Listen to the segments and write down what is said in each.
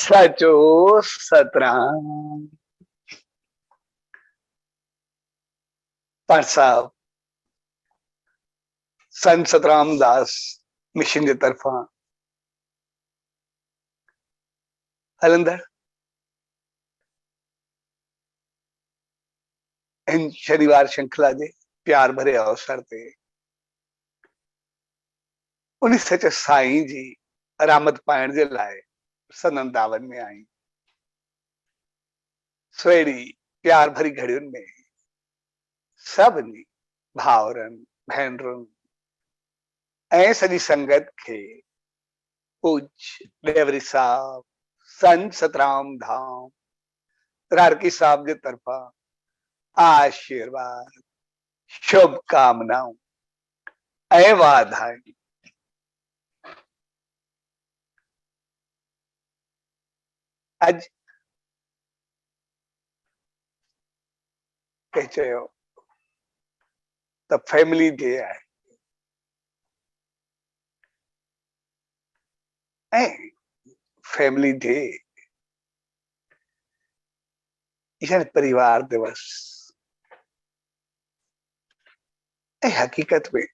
सचो सतराम। पर साहब संत सतराम दास मिशन की तरफा हलंदड़ इन शनिवार श्रृंखला के प्यार भरे अवसर ते उन सच साईं जी रामत पाइण जे लाए सनन दावन में आई। स्वेड़ी प्यार भरी घड़ियुनि में सभिनी भाउरनि भेनरुनि ऐं सॼी संगत खे पूज डेवरी साहब संत सतराम धाम रारकी साहब जे तरफा आशीर्वाद शुभकामनाओं ऐं वाधायूं। अज के चयो त फैमिली डे आहे ऐं फैमिली डे यानी परिवार दिवस ऐं हकीकत में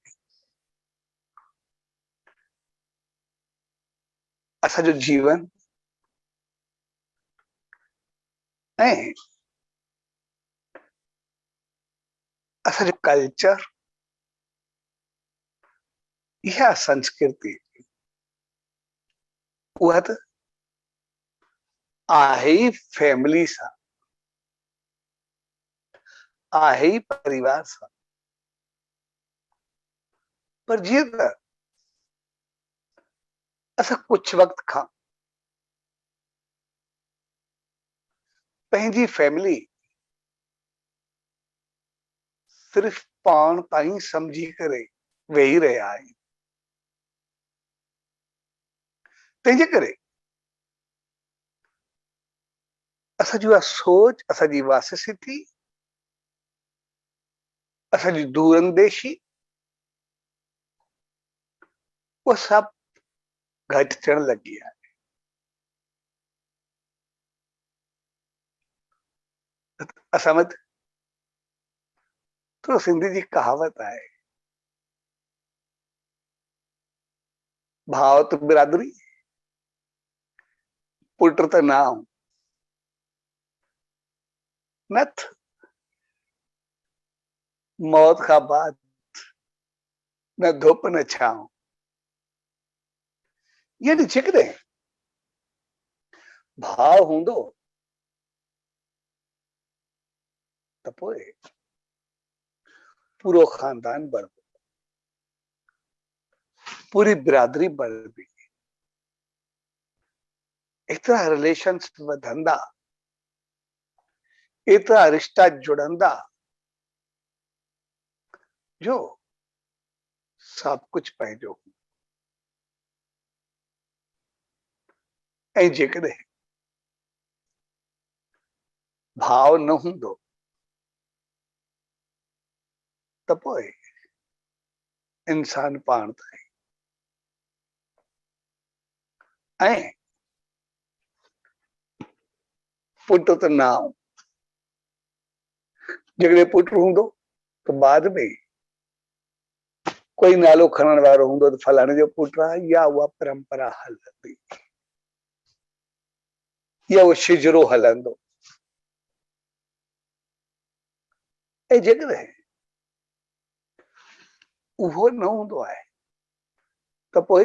असांजो जीवन ऐं असांजो कल्चर इहा संस्कृति उहा त आहे ई फैमिली सां, आहे ई परिवार सां। पर जीअं त असां कुछ वक्त खां पंहिंजी फैमिली सिर्फ पाण ताईं समझी करे वेही रहिया आहियूं। तंहिंजे करे असांजी उहा सोच, असांजी वासस्थिति, असांजी दूरंदेशी उहा सभु घटि थियण लॻी आहे। असां वटि थोरो सिंधी जी कहावत आहे, भाव त बिरादरी पुट त नाम नथ मौत खां बाद न धुप न छांव। यानी जेकॾहिं भाव हूंदो त पोइ पूरो खानदान बढ़ंदो, पूरी बिरादरी बढ़ंदी, एतिरा रिलेशन्स वधंदा, एतिरा रिश्ता जुड़ंदा जो सब कुछ पंहिंजो। ऐं जेकॾहिं भाव न हूंदो त पोइ इंसान पाण ताईं ऐं पुट त नाम, जेकॾहिं पुट हूंदो त बाद में कोई नालो खणण वारो हूंदो त फलाणे जो पुट आहे, या उहा परंपरा हलंदी, या उहो शिजरो हलंदो। ऐं जेकॾहिं उहो न हूंदो आहे त पोइ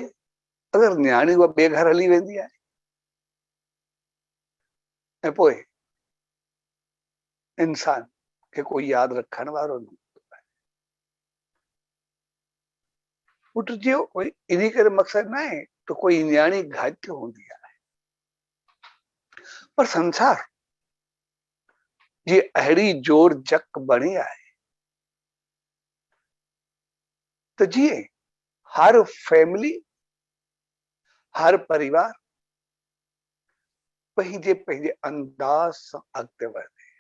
अगरि न्याणी उहा ॿिए घर हली वेंदी आहे ऐं पोइ इंसान खे कोई यादि रखण वारो न हूंदो आहे। पुट जो कोई इन करे मक़सदु न आहे त कोई न्याणी घटि हूंदी आहे, पर संसार जी अहिड़ी जोड़ जक बणी आहे त जीअं हर फैमिली, हर परिवार पंहिंजे पंहिंजे अंदाज सां अॻिते वधे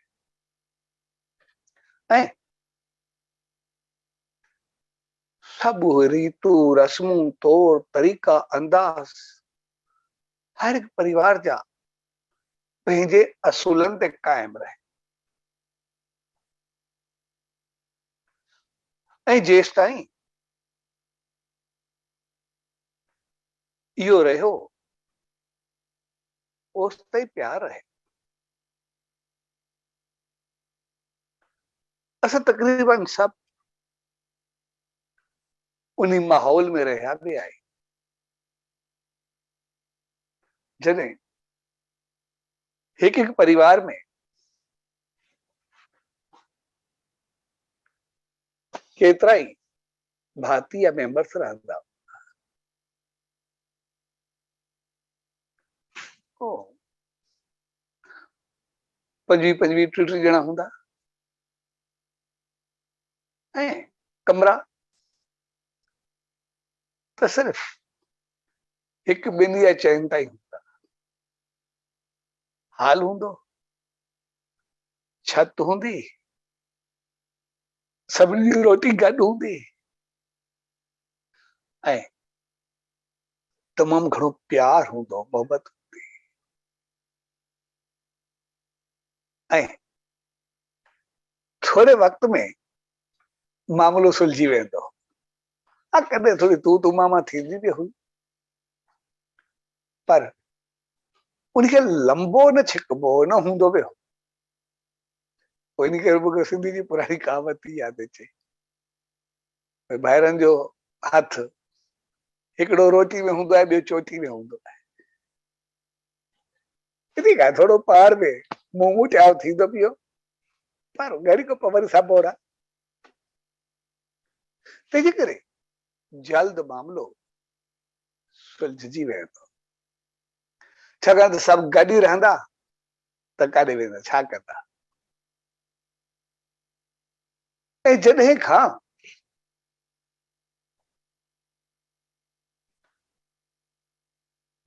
ऐं सभु रीतूं रस्मूं तौर तरीक़ा अंदाज हर हिकु परिवार जा पंहिंजे असूलनि ते कायम रहे ऐं जेसि ताईं इहो रहियो ओसि ताईं प्यार रहे। असां तकरीबन सभु उन माहौल में रहिया बि आहे जॾहिं हिकु हिकु परिवार में केतिरा ई भाती या मेंबर्स रहंदा। 25 टीह ॼणा हूंदा ऐं कमरा त सिर्फ़ हिकु ॿिनि या चइनि ताईं हूंदा। हाल हूंदो, छत हूंदी, सभिनी जी रोटी गॾु हूंदी ऐं तमामु घणो प्यार हूंदो, मोहबत हूंदी ऐं थोरे वक़्त में मामलो सुलझी वेंदो। कॾहिं थोरी तू मामा थींदी बि हुई पर उनखे लंबो न छिकबो न हूंदो बि हो। इनखे मूंखे सिंधी जी पुराणी कहावत थी यादि अचे, ॿाहिरनि जो हथ हिकिड़ो रोटी में हूंदो आहे, ॿियो चोटी में हूंदो आहे। ठीकु आहे, थोरो पार में मुंहुं टियाव थींदो पियो पर घड़ी को पवन सां तंहिंजे करे जल्द मामलो सुलझजी वेंदो। छाकाणि त सभु गॾु ई रहंदा त काॾे वेंदा, छा कंदा। ऐं जॾहिं खां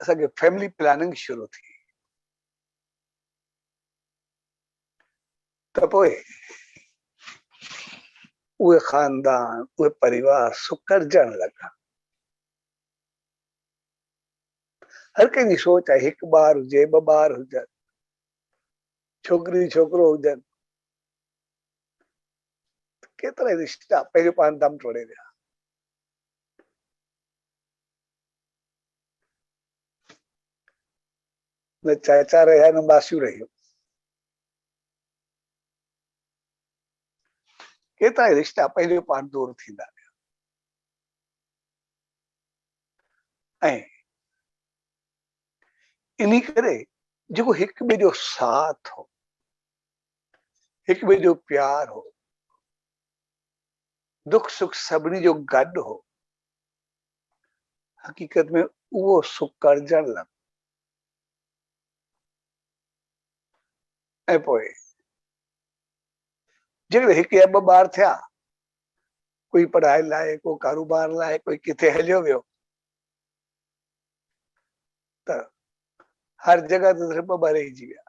असांखे फैमिली प्लानिंग शुरू थी त पोइ उहे खानदान, उहे परिवार सुकड़जण लॻा। हर कंहिंजी सोच आहे हिकु ॿार हुजे, ॿ ॿार हुजनि, छोकिरी छोकिरो हुजनि, केतिरा रिश्ता पंहिंजो पाण दम तोड़े विया। न चाचा रहिया न मासियूं रहियूं, केतिरा रिश्ता पंहिंजो पाण दूर थींदा विया। ऐं इन करे जेको हिकु ॿिए जो साथ हो, हिकु ॿिए जो प्यार हो, दुख सुख सभिनी जो गॾु हो, हक़ीक़त में उहो सुकड़जण लॻो। ऐं पोइ जेकॾहिं हिकु या ॿ ॿार थिया, कोई पढ़ाई लाइ, को कारोबार लाइ, कोई किथे हलियो वियो त हर जगह ते सिर्फ़ ॿ ॿार रहिजी विया।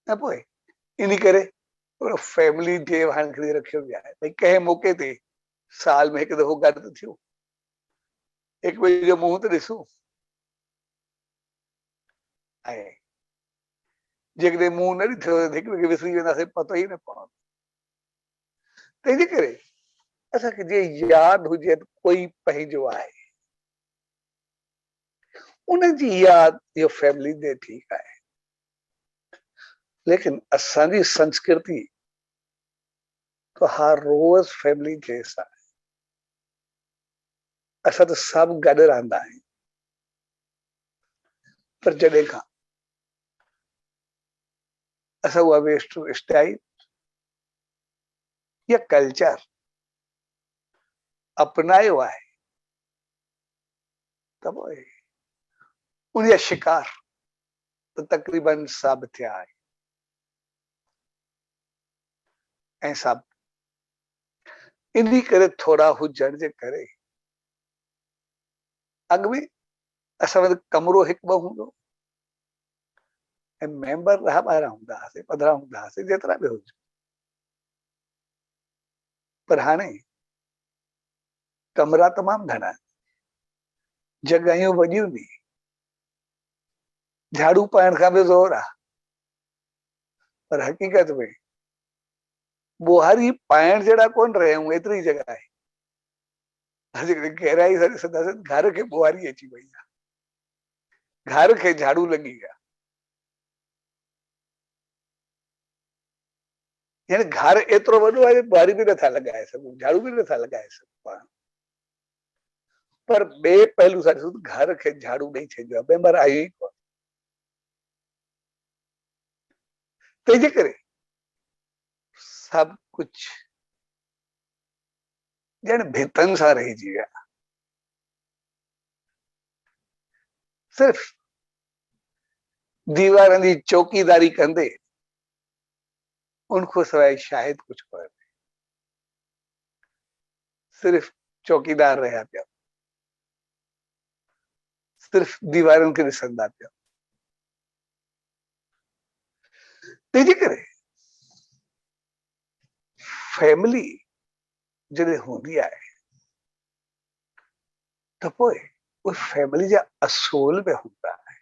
ऐं पोइ इन करे फैमिली डे हाणे खणी रखियो वियो आहे, भई कंहिं मौके ते साल में हिकु दफ़ो गॾु थियूं, हिकु ॿिए जो मुंहुं त ॾिसूं। ऐं जेकॾहिं मुंहुं न ॾिठो त हिकु ॿिए खे विसरी वेंदासीं, पतो ई न पवंदो। तंहिंजे करे असांखे जे यादि हुजे कोई पंहिंजो आहे, उनजी यादि इहो फैमिली डे ठीकु आहे, लेकिन असांजी संस्कृति तो हर रोज़ फैमिली डे आहे। असां त सभु गॾु रहंदा आहियूं पर जॾहिं खां असां उहा वेस्ट स्टाइल या कल्चर अपनायो आहे त पोइ उनजा शिकार त तक़रीबन सभु थिया आहे। ऐं सभु इन करे थोरा हुजण जे करे अॻु में असां वटि कमरो हिकु ॿ हूंदो ऐं मेंबर 10-12 हूंदा हुआसीं, 15 हूंदा हुआसीं, जेतिरा बि हुजनि। पर हाणे कमरा तमामु घणा आहिनि, जॻहियूं वॾियूं नी, झाड़ू पाइण खां बि ज़ोर आहे, पर हक़ीक़त में ॿुहारी पाइण जहिड़ा कोन रहियूं, एतिरी जॻह आहे। अॼुकल्ह गहराई सां ॾिसंदासीं, घर खे ॿुहारी अची वई आहे, घर खे झाड़ू लॻी आहे। यानी घर एतिरो वॾो आहे, ॿुहारी बि नथा लॻाए सघूं, झाड़ू बि नथा लॻाए सघूं पाण। पर ॿिए पहलू सां ॾिसूं त घर खे झाड़ू ॾेई छॾियो आहे, ॿिए आहियूं ई कोन। तंहिंजे करे सभु कुझु ॼण भितनि सां रहिजी विया। सिर्फ़ दीवारनि जी चौकीदारी कंदे उनखां सवाइ शायदि कुझु कोन्हे। सिर्फ़ चौकीदार रहिया पिया, सिर्फ़ दीवारनि खे ॾिसंदा पिया। तंहिंजे करे फैमिली जॾहिं हूंदी आहे त पोइ उस फैमिली जा असूल में हूंदा आहे।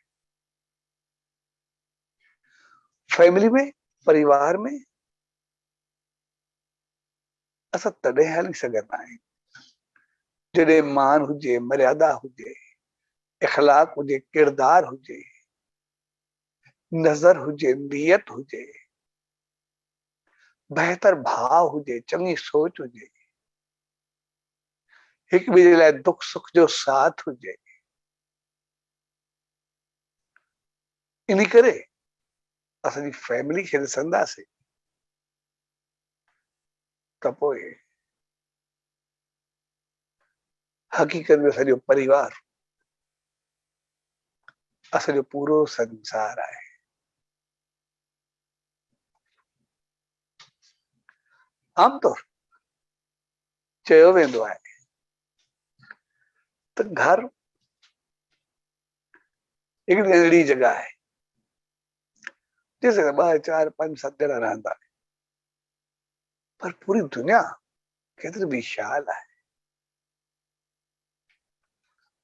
फैमिली में, परिवार में असां तॾहिं हली सघंदा आहियूं जॾहिं मान हुजे, मर्यादा हुजे, इख़लाक हुजे, किरदार हुजे, नज़र हुजे, नियत हुजे, बहितर भाव हुजे, चङी सोच हुजे, हिक ॿिए लाइ दुख सुख जो साथ हुजे। इन करे असांजी फैमिली खे ॾिसंदासीं त पोइ हक़ीक़त में सॼो परिवार असांजो पूरो संसार आहे। आमतौर चयो वेंदो आहे त घर हिकिड़ी अहिड़ी जॻह आहे जिते 2, 4, 5, 7 ॼणा रहंदा आहिनि, पर पूरी दुनिया केतिरी विशाल आहे।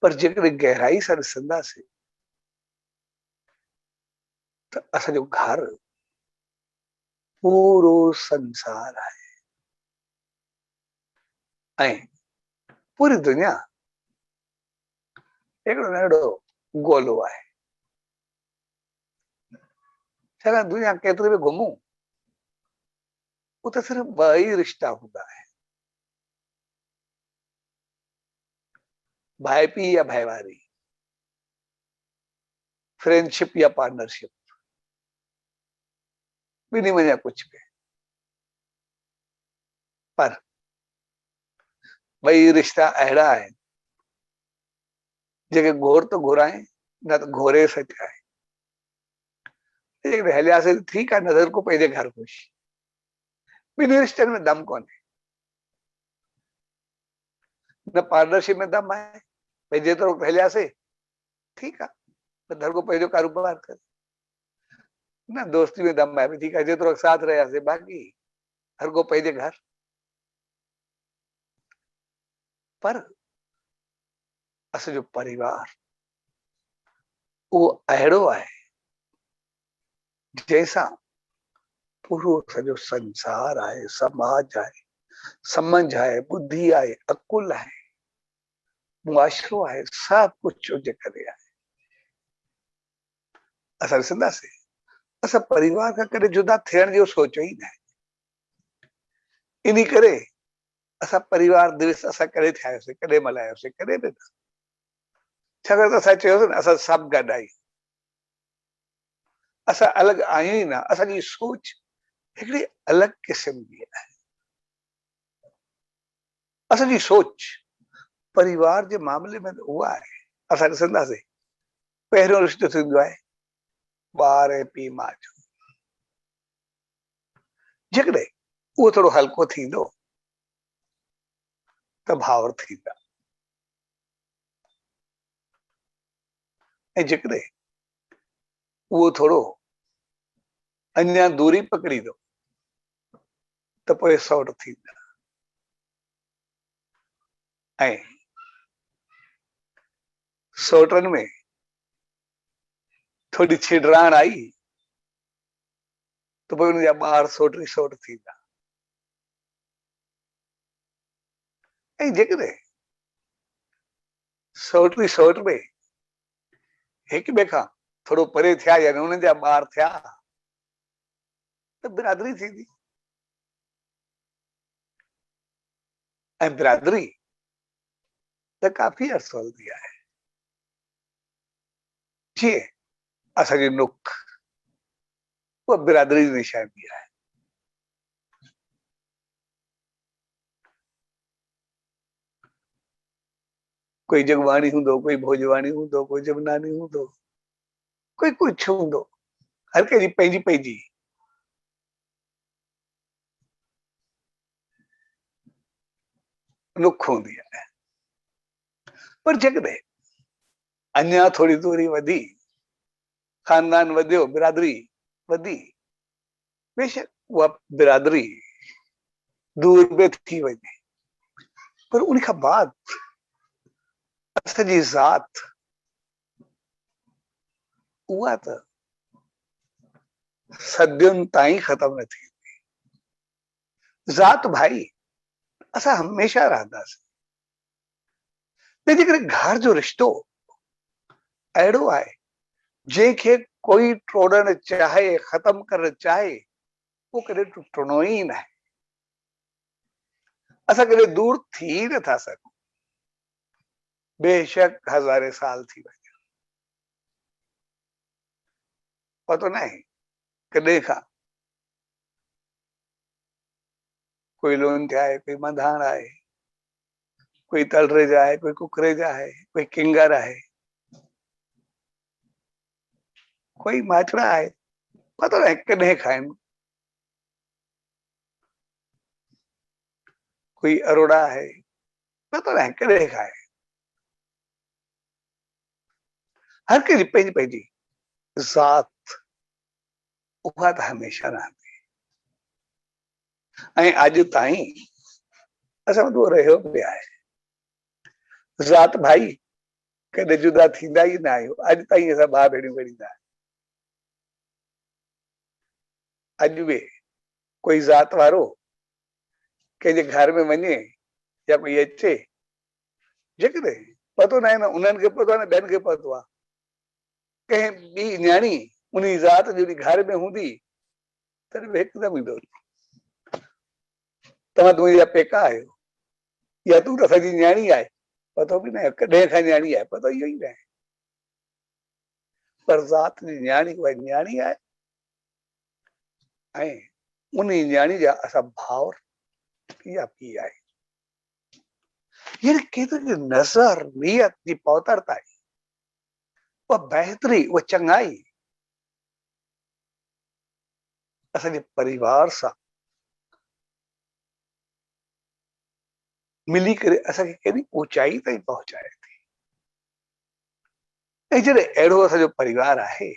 पर जेकॾहिं गहराई सां ॾिसंदासीं त असांजो घर पूरो संसार आहे ऐं पूरी दुनिया हिकिड़ो नंढो गोलो आहे। छाकाणि दुनिया केतिरी बि घुमूं, उते सिर्फ़ 2 ई रिश्ता हूंदा आहिनि, भाई पीउ या भाईवारी, फ्रेंडशिप या पार्टनरशिप, ॿिन्ही में या कुछ बि। पर 2 रिश्ता अहिड़ा आहिनि जेके घोर त घुराए न त घोरे सचाए। हलियासीं ठीकु आहे, नज़र को पंहिंजे घर ख़ुश, ॿिन्ही रिश्तनि में दम कोन्हे। न पार्टनरशिप में दम आहे, भई जेतिरो हलियासीं ठीकु आहे, त हर को पंहिंजो कारोबार करे। न दोस्ती में दम आहे, ठीकु आहे, जेतिरो साथ रहियासीं, बाक़ी हर को पंहिंजे घर। पर असांजो परिवार उहो अहिड़ो आहे जंहिंसां पूरो सॼो संसार आहे, समाज आहे, समझ आहे, बुद्धि आहे, अकुल आहे, मुआशरो आहे, सभु कुझु जे करे आहे। असां ॾिसंदासीं, असां परिवार खां कॾहिं जुदा थियण जो सोचियो ई न आहे। इन करे असां परिवार दिवस असां कॾहिं ठाहियोसीं, कॾहिं मल्हायोसीं, कॾहिं बि न। छाकाणि त असां चयोसीं न, असां सभु गॾु आहियूं, असां अलॻि आहियूं ई न। असांजी सोच हिकिड़ी अलॻि क़िस्म जी आहे। असांजी सोच परिवार जे मामले में उहा आहे। असां ॾिसंदासीं, पहिरियों रिश्तो थींदो आहे ॿार ऐं पीउ माउ जो। जेकॾहिं उहो थोरो हल्को थींदो त भाउर थींदा, ऐं जेकॾहिं उहो थोरो अञा दूरी पकड़ींदो त पोइ सौट थींदा। ऐं सौटनि में थोड़ी छिड़राण आई तो पोइ उनजा ॿार सोट सोट थींदा। ऐं जेकॾहिं सोट सोट में हिक ॿिए खां थोड़ो परे थिया या उन्हनि जा ॿार थिया त बिरादरी थींदी। ऐं बिरादरी त काफ़ी अर्सो हलंदी आहे। जीअं असांजी नुख उहा बिरादरी जी निशानी आहे। कोई जगवाणी हूंदो, कोई भोजवाणी हूंदो, कोई जमनानी हूंदो, कोई कुछ हूंदो, हर कंहिंजी पंहिंजी पंहिंजी नुख हूंदी आहे। पर जेकॾहिं अञा थोड़ी दूरी वधी, खानदान वधियो, बिरादरी वधी, बेशक उहा बिरादरी दूर में थी वञे, पर उन खां बाद असांजी ज़ात उहा त सदियुनि ताईं ख़तम न थींदी। ज़ात भाई असां हमेशा रहंदासीं। तंहिंजे करे घर जो रिश्तो अहिड़ो आहे जंहिंखे कोई टोड़ण चाहे, ख़तम करणु चाहे, उहो कॾहिं टुटणो ई न आहे। असां कॾहिं दूर थी नथा सघूं, बेशक हज़ारे साल थी वञे। पतो न आहे कॾहिं खां कोई लोन आहे, कोई मंधाण आहे, कोई तलरेज आहे, कोई कुकरेज आहे, कोई किंगर आहे, कोई माछड़ा आहे, पतो न आहे कॾहिं खाइनि, कोई अरोड़ा है, पतो न आहे कॾहिं खाए। हर कंहिंजी पंहिंजी पंहिंजी ज़ात उहा त हमेशा रहंदी। ऐं अॼु ताईं असां वटि उहो रहियो बि आहे। ज़ात भाई कॾहिं जुदा थींदा ई न आहियूं। अॼु ताईं असां भाउ भेणियूं ॻणींदा आहियूं। अॼु बि कोई ज़ात वारो कंहिंजे घर में वञे या कोई अचे, जेकॾहिं पतो न आहे न उन्हनि खे पतो आहे न ॿियनि खे पतो आहे, कंहिं ॿी न्याणी उन ज़ात जी घर में हूंदी तॾहिं बि हिकदमि ईंदो, तव्हां तुंहिंजा पेका आहियो या तूं त असांजी न्याणी आहे, पतो बि न आहे कॾहिं खां न्याणी आहे, पतो इहो ई न आहे। पर ज़ात जी न्याणी उहा न्याणी आहे ऐं उन न्याणी जा असां भाउर या पीउ आहे। यानी केतिरी नज़र नियत जी पौतरता आहे, उहा बहितरी, उहा चङाई असांजे परिवार सां मिली करे असांखे केॾी ऊचाई ताईं पहुचाए थी। ऐं जॾहिं अहिड़ो असांजो परिवार आहे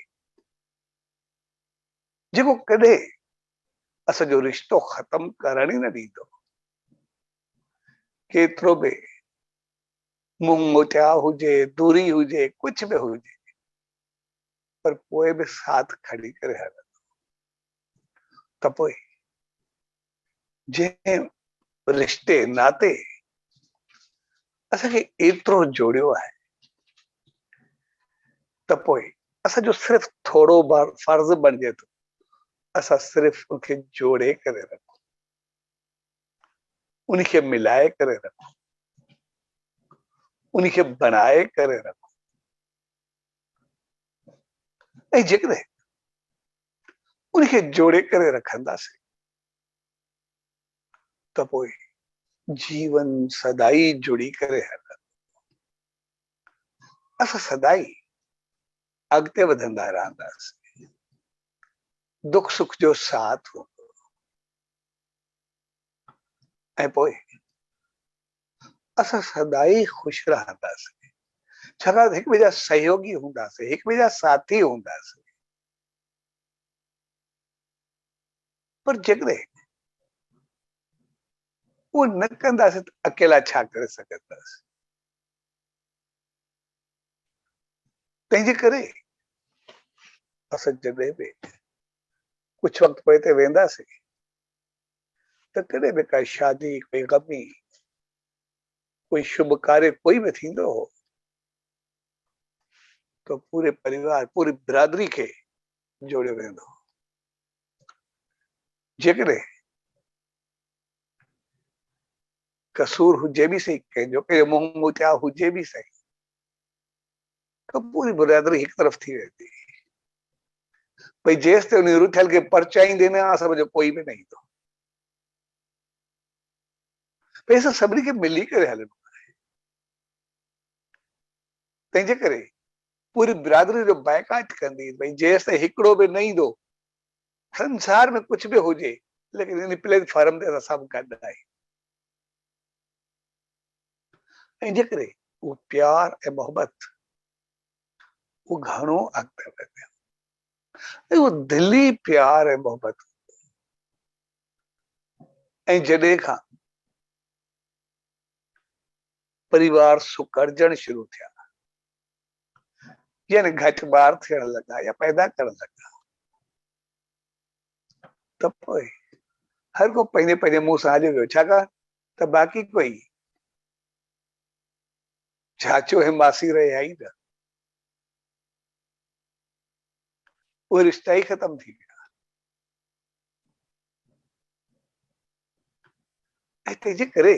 जेको कॾहिं असांजो रिश्तो ख़तम करण ई न ॾींदो, केतिरो बि मुंहुं मुटिया हुजे, दूरी हुजे, कुछ बि हुजे, पर पोइ बि साथ खणी करे हलंदो। त पोइ जंहिं रिश्ते नाते असांखे एतिरो जोड़ियो आहे त पोइ असांजो सिर्फ़ु थोरो फर्ज़ बणिजे थो असां सिर्फ़ु उनखे जोड़े करे रखूं, उनखे मिलाए करे रखूं, उनखे बनाए करे रखूं। ऐं जेकॾहिं उनखे जोड़े करे रखंदासीं त पोइ जीवन सदाई जुड़ी करे हलंदो। असां सदाई अॻिते वधंदा रहंदासीं, दुख सुख जो साथ हूंदो ऐं पोइ असां सदाई ख़ुशि रहंदासीं, छाकाणि हिक ॿिए जा सहयोगी हूंदासीं, हिक ॿिए जा साथी हूंदासीं। पर जेकॾहिं उहो न कंदासीं त अकेला छा करे सघंदासीं। तंहिंजे करे असां जॾहिं बि कुछ वक्त पोइ ते वेंदासीं त कॾहिं बि का शादी, कोई गमी, कोई शुभ कार्य कोई भी थींदो हो तो पूरे परिवार, पूरी बिरादरी खे जोड़ियो वेंदो। जेकॾहिं कसूर हुजे भी सही, कंहिंजो कंहिंजो मुंहुं मुतिया हुजे भी सही, तो पूरी बिरादरी एक तरफ थी वेंदी। भई जेस ते उन रुठियल खे परचाईंदे न समझो कोई भी नहीं तो पैसा सभिनी खे मिली करे हलणो आहे। तंहिंजे करे पूरी बिरादरी जो बाइकाट कंदी भई जेस ते हिकिड़ो भी न ईंदो, संसार में कुछ भी हुजे लेकिन इन प्लेटफॉर्म ते असां सभु गॾु आहियूं। तंहिंजे करे वो प्यार ऐं मोहब्बत वो घणो अॻिते वधियो। वो दिली प्यार ऐं मोहब्बत ऐं जॾहिं खां परिवार सुकड़जण शुरू थिया, यानी घटि ॿार थियण लॻा या पैदा करण लॻा, त पोइ हर को पंहिंजे पंहिंजे मुंहुं सां हलियो वियो। छाकाणि त बाक़ी कोई चाचो ऐं मासी रहिया ई न, उहे रिश्ता ई ख़तम थी विया। ऐं तंहिंजे करे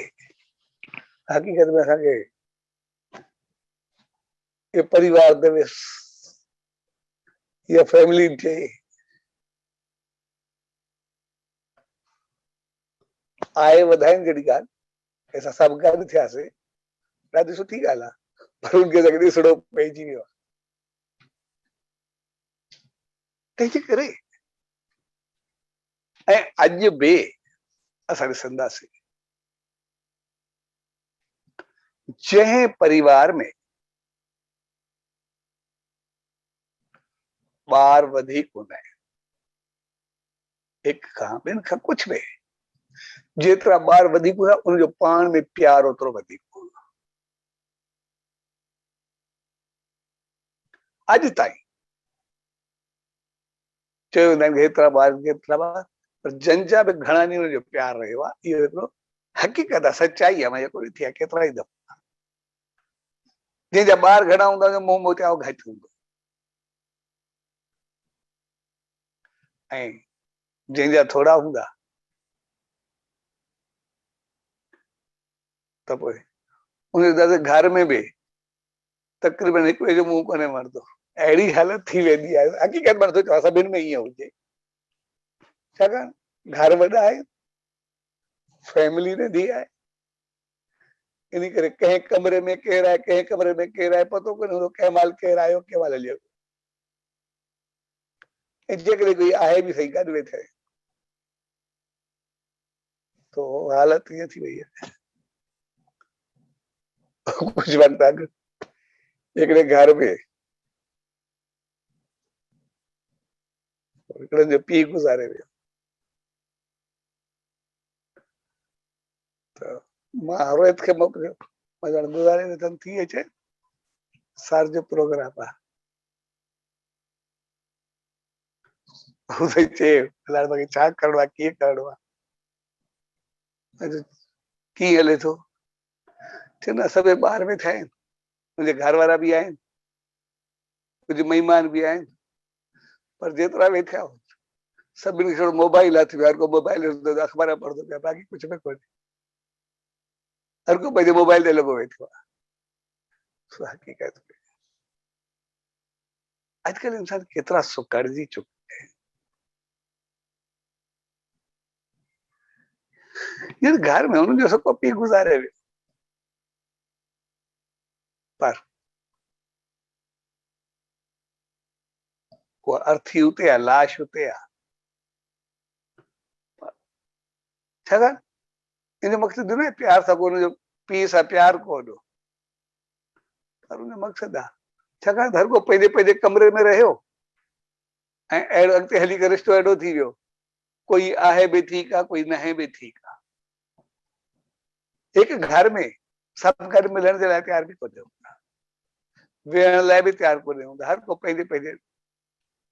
हक़ीक़त में असांखे ये परिवार दिवस या फैमिली डे आहे वधाइण जहिड़ी ॻाल्हि, असां सभु गॾु थियासीं, ॾाढी सुठी ॻाल्हि आहे, पर उनखे असांखे ॾिसणो पइजी वियो आहे। तंहिंजे करे ऐं अॼु बि असां ॾिसंदासीं जंहिं परिवार में ॿार वधीक हूंदा आहिनि, हिक खां ॿिनि खां कुछ बि, जेतिरा ॿार वधीक हूंदा उनजो पाण में प्यार ओतिरो वधीक हूंदो। अॼु ताईं चयो वेंदा आहिनि हेतिरा ॿार केतिरा ॿार, पर जंहिंजा बि घणा ॾींहं हुनजो प्यार रहियो आहे, इहो हिकिड़ो हक़ीक़त आहे, सचाई आहे। मां जेको ॾिठी आहे केतिरा ई दफ़ा जंहिंजा ॿार घणा हूंदा हुनजो मुंहुं मोतियाव घटि हूंदो, ऐं जंहिंजा थोड़ा हूंदा त पोइ उन घर में बि तक़रीबन हिक ॿिए जो मुंहुं कोन्हे वणंदो, अहिड़ी हालत थी वेंदी आहे। हक़ीक़त मां सोचियो सभिनि में ईअं हुजे, छाकाणि घर वॾा आहिनि, फैमिली नंढी आहे, इन करे कंहिं कमरे में केरु आहे, कंहिं कमरे में केरु आहे, पतो कोन्हे हूंदो कंहिं महिल केरु आयो कंहिं महिल हलियो। ऐं जेकॾहिं कोई आहे बि सही गॾु वेठे तो हालत ईअं थी वई आहे। कुछ वक्त अॻु हिकिड़े घर में हिकिड़े जो पीउ गुज़ारे वियो, त मां रोहित खे मोकिलियो, मां ॼण गुज़ारे वियो अथनि, थी अचे सर जो प्रोग्राम आहे, चए मूंखे छा करिणो आहे, कीअं करिणो आहे, कीअं हले थो, चवंदा सभु ॿार वेठा आहिनि, मुंहिंजे घर वारा बि आहिनि, कुझु महिमान बि आहिनि, पर जेतिरा वेठा हो सभिनी खे थोरो मोबाइल हथ में, हर को मोबाइल अख़बार पढ़ंदो पिया, बाक़ी कुझु बि कोन्हे, हर को पंहिंजे मोबाइल ते लॻो वेठो आहे। हक़ीक़त में अॼुकल्ह इंसान केतिरा सुकड़जी चुका आहिनि। ये घर में उन्होंने जो पीउ गुज़ारे वियो, पर वो अर्थी उते आहे, लाश उते आहे, छाकाणि इन मक़सदु न प्यार सां को हुनजो पीउ सां प्यार कोन हो, पर उन मक़सदु आहे छाकाणि त हर को पंहिंजे पंहिंजे कमरे में रहियो ऐं अहिड़ो अॻिते हली करे रिश्तो एॾो थी वियो, कोई आहे बि ठीकु आहे, कोई न आहे बि ठीकु आहे। हिकु घर में सभु गॾु मिलण जे लाइ तयार बि कोन्हे हूंदा, वेहण लाइ बि तयार कोन्हे हूंदा, हर को पंहिंजे पंहिंजे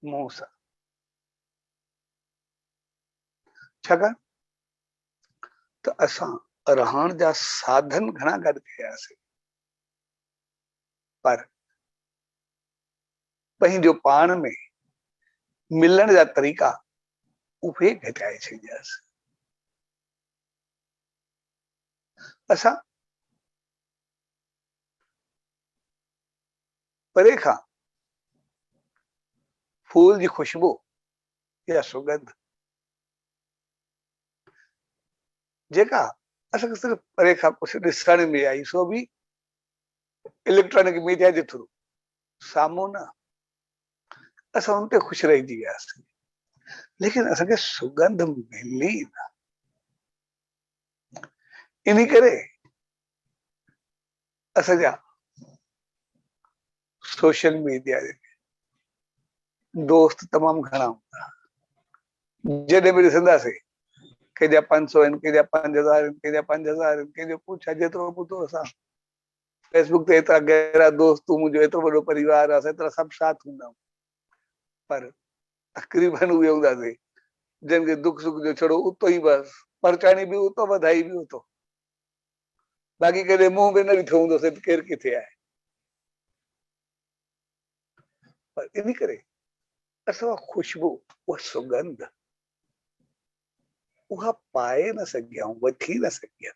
मुंह सां। छाकाणि त असां रहण जा साधन घणा गॾु कयासीं, पर पंहिंजो पाण में मिलण जा तरीक़ा उहे घटाए छॾियासीं। असां परे खां फूल जी खुशबू या सुगंध जेका असांखे सिर्फ़ु परे खां कुझु ॾिसण में आई, सो बि इलेक्ट्रॉनिक मीडिया जे थ्रू, साम्हूं न, असां उन ते ख़ुशि रहिजी वियासीं। लेकिन असांखे सुगंध मिली न। इन करे असांजा सोशल मीडिया जे दोस्त तमामु घणा हूंदा। जॾहिं बि ॾिसंदासीं, कंहिंजा 500 आहिनि, कंहिंजा 5000 आहिनि, कंहिंजा 5000 आहिनि, कंहिंजो कुझु आहे। जेतिरो ॿुधो असां फेसबुक ते एतिरा गहरा दोस्त, मुंहिंजो एतिरो वॾो परिवार आहे, एतिरा सभु साथ हूंदा, पर तक़रीबन उहे हूंदासीं जिन खे दुख सुख जो छड़ो उतो ई बस, परचाणी बि उतो, वधाई बि उतो, बाक़ी कॾहिं मुंहुं बि न ॾिठो हूंदोसीं त केरु किथे आहे। पर इन करे असां खुशबू, उहा सुगंध, उहा पाए न सघिया, वठी न सघिया।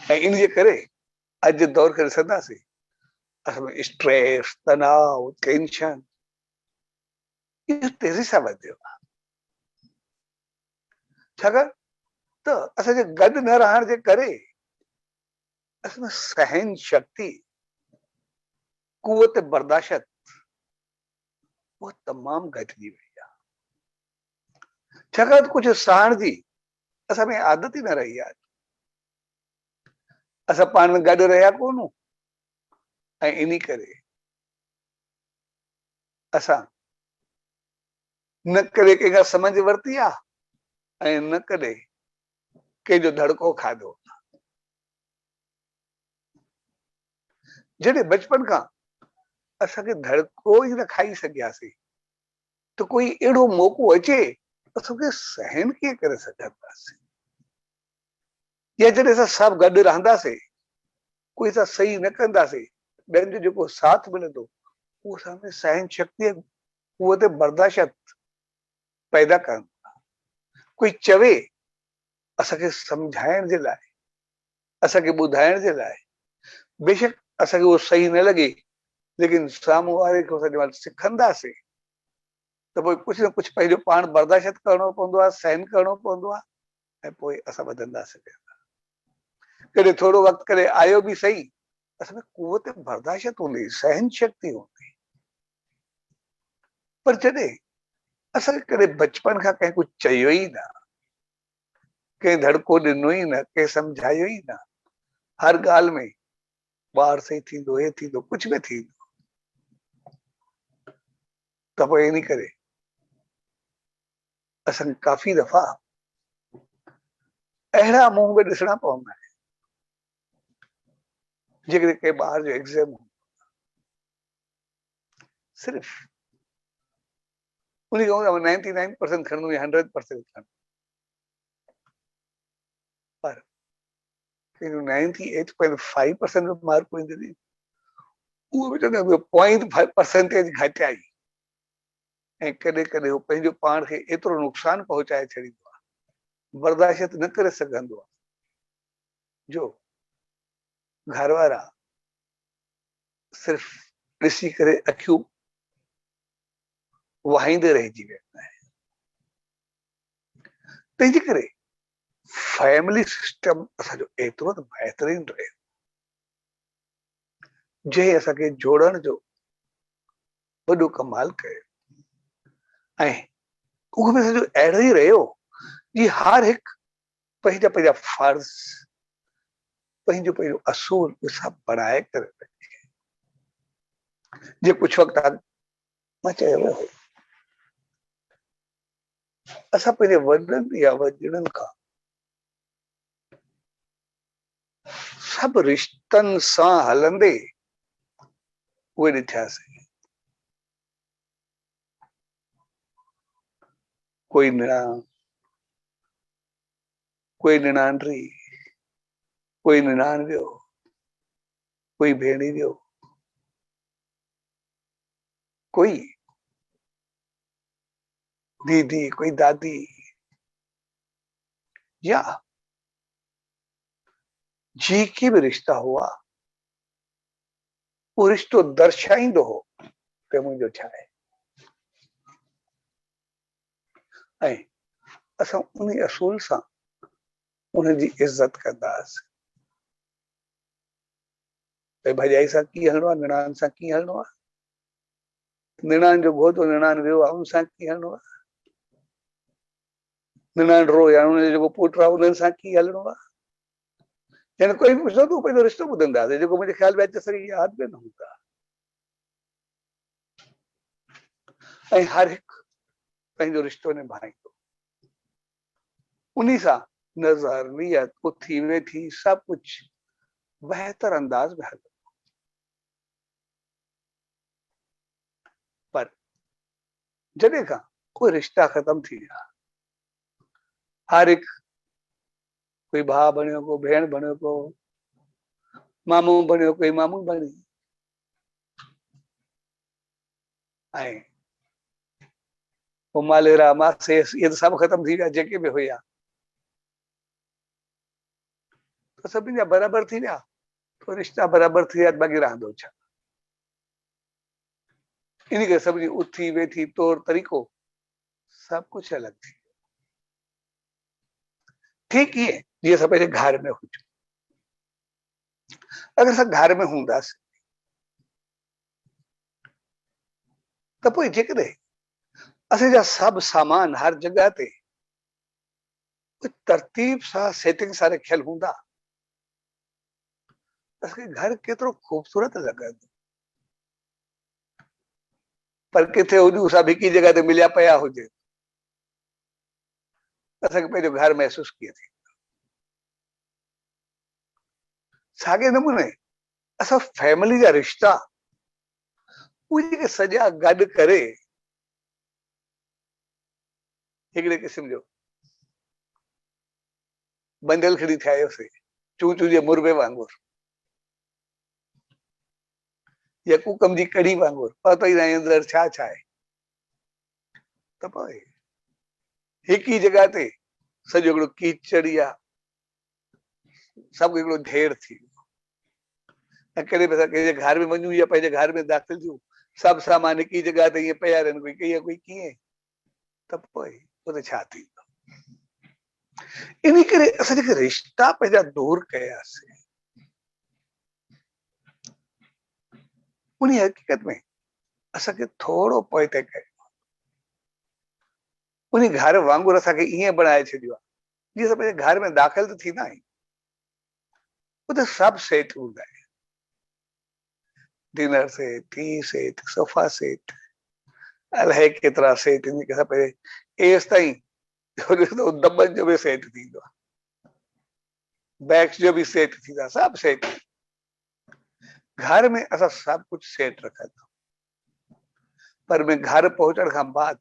ऐं इन जे करे अॼु जे दौर खे ॾिसंदासीं, असां स्ट्रेस, तनाव, टेंशन इहो तेज़ी सां वधियो आहे। छाकाणि त असांजे गॾु न रहण जे करे असां सहन शक्ति, कुवत बर्दाश्त, उहा तमामु घटिजी वई आहे। छाकाणि कुझु सहण जी असां में आदत ई न रही आहे। असां पाण में गॾु रहिया कोन्ह, ऐं इन करे असां न कॾहिं कंहिंखां समझ वरिती आहे, ऐं न कॾहिं कंहिंजो धड़को खाधो। जॾहिं बचपन खां असांखे धड़को ई न खाई सघियासीं, त कोई अहिड़ो मौक़ो अचे असांखे सहन कीअं करे सघंदासीं। या जॾहिं असां सभु गॾु रहंदासीं, कोई असां सही न कंदासीं, ॿियनि जो जेको साथ मिलंदो उहो असांखे सहन शक्ति, कुवत बर्दाश्त पैदा कनि। कोई चवे असांखे सम्झाइण जे लाइ, असांखे ॿुधाइण जे लाइ, बेशक असांखे उहो सही न लॻे, लेकिन साम्हूं वारे खे असां जंहिं सिखंदासीं त पोइ कुझु न कुझु पंहिंजो पाण बर्दाश्त करणो पवंदो आहे, सहन करणो पवंदो आहे, ऐं पोइ असां वधंदासीं। कॾहिं थोरो वक़्तु कॾहिं आयो बि सही, असां कुवत बर्दाश्त हूंदी, सहन शक्ति हूंदी। पर जॾहिं असांखे कॾहिं बचपन खां कंहिं कुझु चयो ई न, कंहिं धड़को ॾिनो ई न, कंहिं सम्झायो ई न, हर ॻाल्हि में ॿार सही थींदो, हे थींदो, कुझु बि थींदो, त पोइ इन करे असांखे काफ़ी दफ़ा अहिड़ा मुंहं में ॾिसणा पवंदा आहिनि। जेकॾहिं कंहिं ॿार जो एग्ज़ाम सिर्फ़ उन खे 99% खणणो या 100% खणणो, पर 98.5% मार्कूं ईंदियूं, उहो बि चवंदा 0.5% घटि आई, ऐं कॾहिं कॾहिं उहो पंहिंजो पाण खे एतिरो नुक़सानु पहुचाए छॾींदो आहे, बर्दाश्त न करे सघंदो आहे, जो घर वारा सिर्फ़ ॾिसी करे अखियूं वहाईंदे रहिजी वेंदा आहिनि। तंहिंजे करे फैमिली सिस्टम असांजो एतिरो त बहितरीन रहे, जंहिं असांखे जोड़ण जो वॾो कमाल कयो, ऐं उहो बि असांजो अहिड़ो ई रहियो जी हर हिकु पंहिंजा पंहिंजा फर्ज़, पंहिंजो पंहिंजो असूल सभु बणाए करे रखे। जे कुझु वक़्तु मां चयो हो, असां पंहिंजे वॾनि या वॾड़नि खां सभु रिश्तनि सां हलंदे उहे ॾिठासीं, कोई निणान, कोई निणानरी, कोई निणानवियो, कोई भेणीवियो, कोई दीदी, कोई दादी, या जी की भी रिश्ता हुआ, वो रिश्तो दर्शाईंदो हो कि मुंहिंजो छा आहे। ऐं असां उन असूल सां उनजी इज़त कंदासीं। भई भॼाई सां कीअं हलणो आहे, निणान सां कीअं हलणो आहे, निणान जो घोटु निणान वियो आहे उन सां कीअं हलणो आहे, निणान या उनजो जेको पुटु आहे उन्हनि सां कीअं हलणो आहे। यानी कोई बि पुछंदो तूं पंहिंजो रिश्तो ॿुधंदासीं, जेको मुंहिंजे ख़्याल में अचे सही यादि में न हूंदा। ऐं हर हिकु पंहिंजो रिश्तो निभाईंदो, उन्हीं सां नज़र, नियत, उथी वेठी सब कुछ बेहतर अंदाज में हलंदो। पर जॾहिं खां कोई रिश्ता ख़त्म थी विया, हर हिकु कोई भाउ बणियो, को भेण बणियो, को मामू बणियो, कोई मामू बणी, ऐं पोइ मालेरा, मासे, इहे त सभु ख़त्म थी विया जेके बि हुया, त सभिनि जा बराबरि थी विया, तो रिश्ता बराबरि थी विया, बाक़ी रहंदो छा। इन करे सभिनी उथी वेठी तौर तरीक़ो सब कुछ अलग थी। ठीक ये जीअं असां पंहिंजे घर में हुजूं, अगरि असां घर में हूंदासीं त पोइ जेकॾहिं असांजा सभु सामान हर जॻह ते तरतीब सां सेटिंग सां रखियल हूंदा, असांखे घर केतिरो ख़ूबसूरत लॻंदो। पर किथे हुजूं सभु हिक ई जॻह ते मिलिया पिया हुजे, असांखे पंहिंजो घर महसूस कीअं थी। साॻे नमूने असां फैमिली जा रिश्ता उहे जेके सॼा गॾु करे हिकिड़े क़िस्म जो बंडल खणी ठाहियोसीं, चू चू जे मुरबे वांगुरु, या कूकम जी कढ़ी वांगुरु, पतो ई न आहे अंदरि छा छा आहे। त पोइ हिक ई जॻह ते सॼो हिकिड़ो कीचड़ या सभु हिकिड़ो ढेर थी वियो। ऐं कॾहिं बि असां कंहिंजे घर में वञूं या पंहिंजे घर में दाख़िल थियूं, सभु सामान हिक ई जॻह ते ईअं पिया रहनि, कोई कीअं कोई कीअं, त पोइ उते छा थींदो। इन करे असां जेके रिश्ता पंहिंजा दूर कयासीं, उन हक़ीक़त में असांखे थोरो पोइ ते कयो, उन घर वांगुरु असांखे ईअं बणाए छॾियो आहे जीअं असां पंहिंजे घर में दाख़िल त थींदा आहियूं, उते सभु सेट हूंदा आहिनि, dinner set, T set, sofa set, अलाए केतिरा सेट। इन करे असां पंहिंजे एसि ताईं दॿनि जो बि सेट थींदो आहे, बैग्स जो बि सेट थींदा, सभु सेट। घर में असां सभु कुझु सेट रखंदा, पर में घर पहुचण खां बाद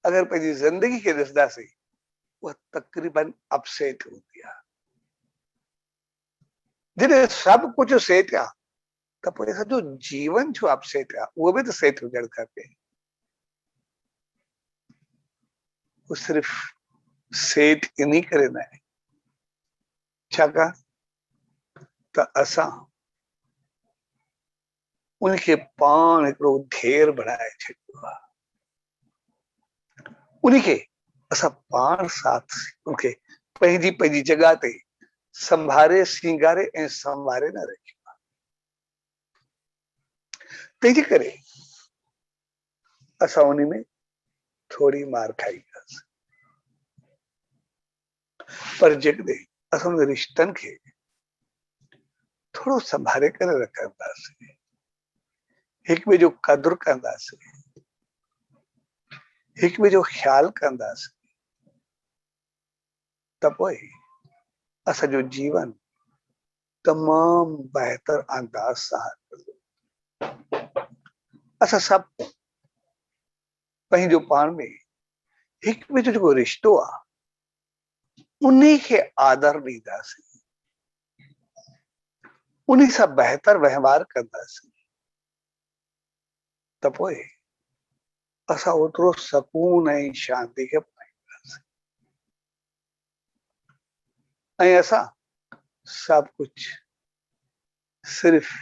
अगरि पंहिंजी ज़िंदगी खे ॾिसंदासीं, उहा तक़रीबन अपसेट हूंदी आहे। जॾहिं सभु कुझु सेट आहे त पोइ सॼो जीवन छो अपसेट आहे, उहो बि त सेट हुजणु खपे। उहो सिर्फ़ सेट इन करे न आहे, छाकाणि त असां उनखे पाण हिकिड़ो ढेर बणाए छॾियो आहे, उनखे असां पाण साथ उनखे पंहिंजी पंहिंजी जॻह ते संभारे सिंगारे ऐं संवारे न रखियो आहे। तंहिंजे करे असां उन में थोरी मार खाईंदासीं, पर जेकॾहिं असां उन रिश्तनि खे थोरो संभाले करे रखंदासीं, हिक ॿिए जो क़दुरु कंदासीं, हिक ॿिए जो ख्याल कंदासीं, त पोइ असांजो जीवन तमामु बहितर अंदाज सां हलंदो। असां सभु पंहिंजो पाण में हिक ॿिए जो रिश्तो आहे उन्हीं खे आदर ॾींदासीं, उन्हीं सां बहितर व्यवहार कंदासीं त पोइ असां ओतिरो सकून ऐं शांति खे पाईंदासीं ऐं असां सभु कुझु सिर्फ़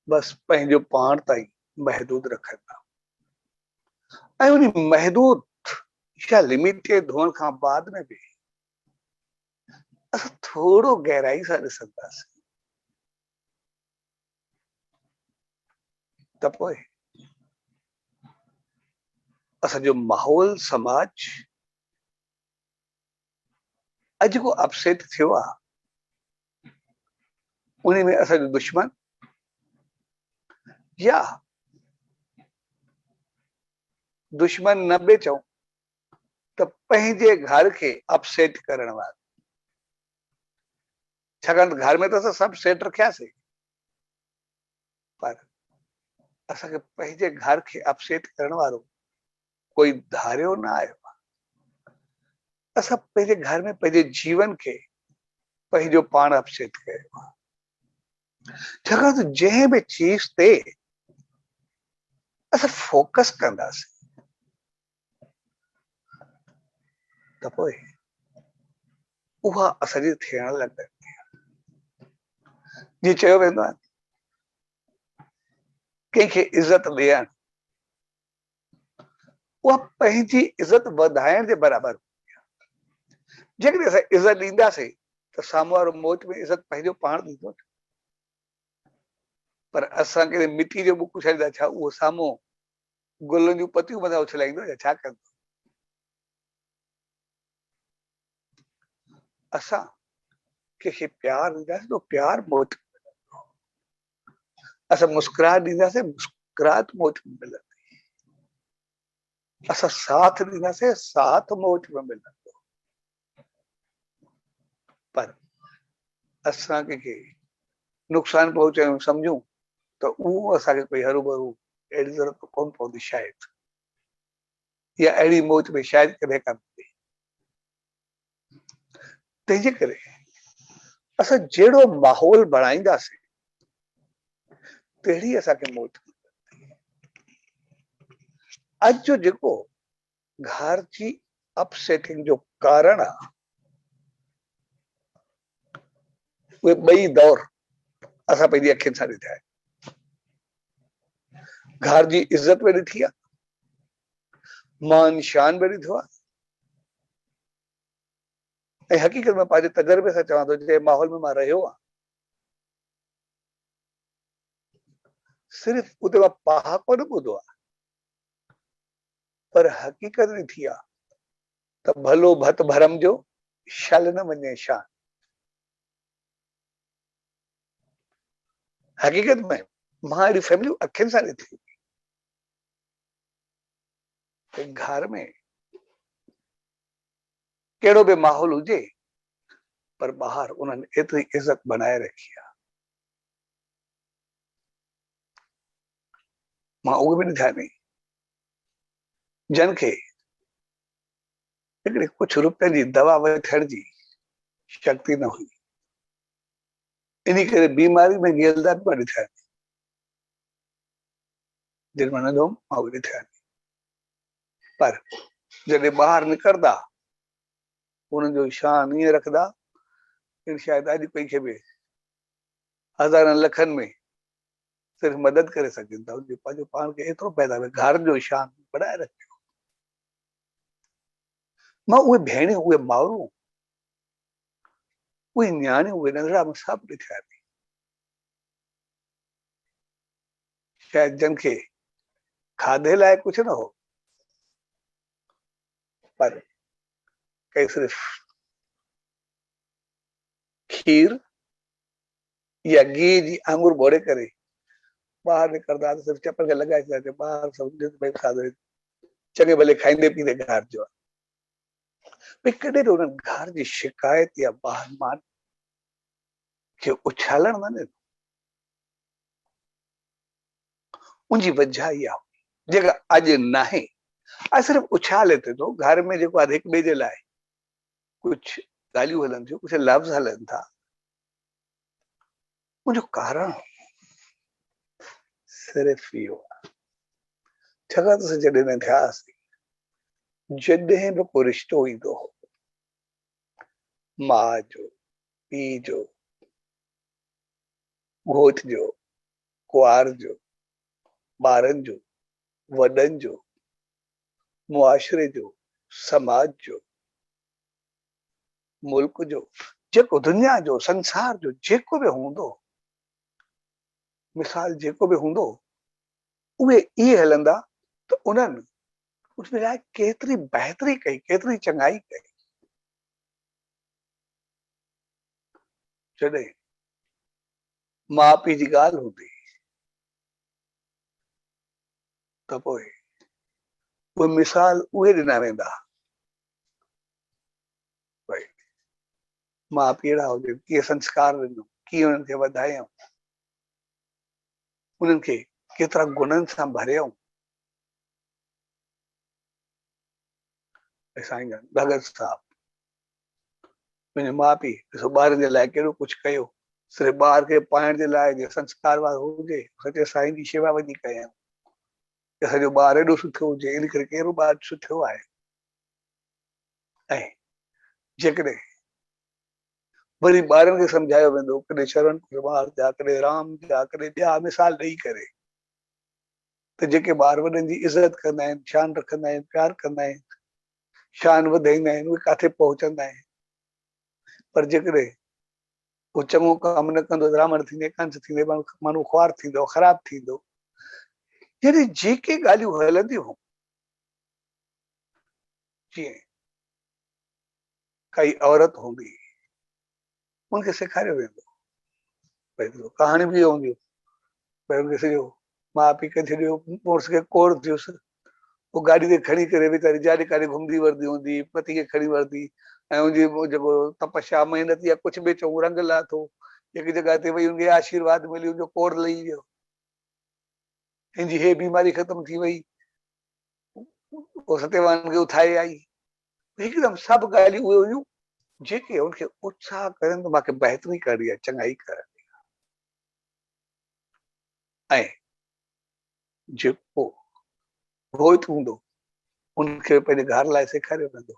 बस पंहिंजो पाण ताईं महदूद रखंदा ऐं उन महदूद या लिमिटेड हुअण खां बाद में बि असां थोरो गहराई सां ॾिसंदासीं त पोइ असांजो माहौल समाज अॼु जेको अपसेट थियो आहे उन में असांजो दुश्मन या दुश्मन न बि चऊं त पंहिंजे घर खे अपसेट करण वारो, छाकाणि त घर में त असां सभु सेट रखियासीं पर असांखे पंहिंजे घर खे अपसेट करण वारो कोई धारियो न आयो आहे। असां पंहिंजे घर में पंहिंजे जीवन खे पंहिंजो पाण अपसेट कयो आहे, छाकाणि त जंहिं बि चीज ते असां फोकस कंदासीं त पोइ उहा असांजी थियण लॻंदी आहे। जीअं चयो वेंदो आहे कंहिंखे इज़त ॾियण उहा पंहिंजी इज़त वधाइण जे बराबरि जेकॾहिं असां इज़त ॾींदासीं त साम्हूं वारो मोच में इज़त पंहिंजो पाण ॾींदो पर असांखे मिटी जो बुक छॾींदा छा उहो साम्हूं गुलनि जूं पतियूं मथां उछलाईंदो या छा कंदो। असां कंहिंखे प्यार ॾींदासीं त प्यार मोच मिलंदो, असां मुस्कुराहट ॾींदासीं मुस्कुराहट मोच में मिलंदी, असां साथ ॾींदासीं साथ मोच में मिलंदो पर असां कंहिंखे नुक़सान पहुचायूं सम्झूं त उहो असांखे कोई हरू भरू अहिड़ी ज़रूरत कोन पवंदी शायदि या अहिड़ी मोच में शायदि कॾहिं कोन थी। तंहिंजे करे असां जहिड़ो माहौल बणाईंदासीं तहिड़ी असांखे मोच मिलंदी। अॼु जो जेको घर जी अपसेटिंग जो कारण आहे उहे ॿई दौर असां पंहिंजी अखियुनि सां ॾिठा आहिनि। घर जी इज़त में ॾिठी आहे, मान शान में ॾिठो आहे ऐं हक़ीक़त में पंहिंजे तजुर्बे सां चवां थो जंहिं माहौल में मां रहियो आहियां सिर्फ़ उते मां पहाको न ॿुधो आहे पर हक़ीक़त ॾिठी आहे त भलो भत भरम जो शल न वञे शान। हक़ीक़त में मां अहिड़ी फैमिलियूं अखियुनि सां ॾिठी घर में कहिड़ो बि माहौल हुजे पर ॿाहिरि उन्हनि एतिरी इज़त बनाए रखी आहे। मां उहे बि ॾिठा आहिनि जन खे हिकिड़े कुझु रुपयनि जी दवा वठण जी शक्ति न हुई इन करे बीमारी में गियलदार बि ॾिठा आहिनि जिन में नंढो मां उहे ॾिठा आहिनि पर जॾहिं ॿाहिरि निकिरंदा उन्हनि जो शान ईअं रखंदा शायदि अॼु कंहिंखे बि हज़ारनि लखनि में सिर्फ़ु मदद करे सघनि था उनजे पंहिंजो पाण खे एतिरो पैदा घर जो शान बढ़ाए रखियो। मां उहे भेणियूं उहे माउरूं उहे न्याणियूं उहे नंढड़ा मां सभु ॾिठा आहिनि शायदि जन खे खाधे लाइ कुझु न हो पर कई सिर्फ़ खीर या घी जी आंगुर बोड़े करे ॿाहिरि निकिरंदा त सिर्फ़ु चपल खे लॻाए छॾींदा ॿाहिरि सम्झो भई खाधो चङे भले खाईंदे पीते घर जो आहे भई कॾहिं त उन्हनि घर जी शिकायत या ॿाहिरि मान खे उछालण न ॾिनो उनजी वजह इहा जेका अॼु नाहे सिर्फ उछाले थो घर में जेको आहे हिक ॿिए जे लाइ कुछ ॻाल्हियूं हलन थियूं, कुछ लफ़्ज़ हलन था, उनजो कारण सिर्फ इहो आहे। छाकाणि त असां जॾहिं न थियासीं, जॾहिं बि को रिश्तो ईंदो हो, माउ जो, पीउ जो, घोट जो, कुंवार जो, ॿारनि जो, वॾनि जो, मुआशरे जो, समाज जो, मुल्क जो, जेको दुनिया जो, संसार जो जेको बि हूंदो, मिसाल जेको बि हूंदो, उहे इहे हलंदा त उन्हनि उसमें लाइ केतिरी बहितरी कई, केतिरी चङाई कई। जॾहिं माउ पीउ जी ॻाल्हि हूंदी त पोइ उहे मिसाल उहे ॾिना वेंदा, भई माउ पीउ अहिड़ा हुजे, कीअं संस्कार ॾिनो, कीअं उन्हनि खे वधायऊं, उन्हनि खे केतिरा गुणनि सां भरियऊं। साईं भगत साहब पंहिंजे माउ पीउ ॾिसो ॿारनि जे लाइ केॾो कुझु कयो, सिर्फ़ु ॿार खे पाइण जे लाइ जे संस्कार वारो हुजे, सचे साईं जी शेवा वञी कयऊं, असांजो ॿार एॾो सुठो हुजे, इन करे कहिड़ो ॿार सुठो आहे। ऐं जेकॾहिं वरी ॿारनि खे सम्झायो वेंदो, कॾहिं शरण कुमार जा, कॾहिं राम जा, कॾहिं ॿिया मिसाल ॾेई करे, त जेके ॿार वॾनि जी इज़त कंदा आहिनि, शान रखंदा आहिनि, प्यार कंदा आहिनि, शान वधाईंदा आहिनि, उहे किथे पहुचंदा आहिनि। पर जेकॾहिं उहो चङो कमु न कंदो, रावण थींदे, कंस थींदे, माण्हू ख्वार थींदो, ख़राब थींदो। यानी जेके ॻाल्हियूं हलंदियूं हुयूं, जीअं काई औरत हूंदी, उनखे सेखारियो वेंदो, भई कहाणी बि हूंदियूं, भई उनखे सॼो माउ पीउ खे छॾियो, मुड़ुस खे कोड़ थियुसि, वो गाड़ी ते खणी करे वेचारी जाॾे काॾे घुमंदी वरदी हूंदी, पति खे खणी वरदी, ऐं उनजी जेको तपस्या महिनत या कुझु बि चऊं रंग लाथो, हिकु जॻह ते वई, उनखे आशीर्वाद मिली, उनजो कोड़ लही वियो, हिनजी हे बीमारी ख़तम थी वई, वो सत्यवान खे उथाए आई। हिकदमि सभु ॻाल्हियूं उहे हुयूं जेके उनखे उत्साह करनि त मूंखे बहितरी करणी आहे, चङाई करणी आहे। ऐं जेको घोट हूंदो, उनखे पंहिंजे घर लाइ सेखारियो वेंदो,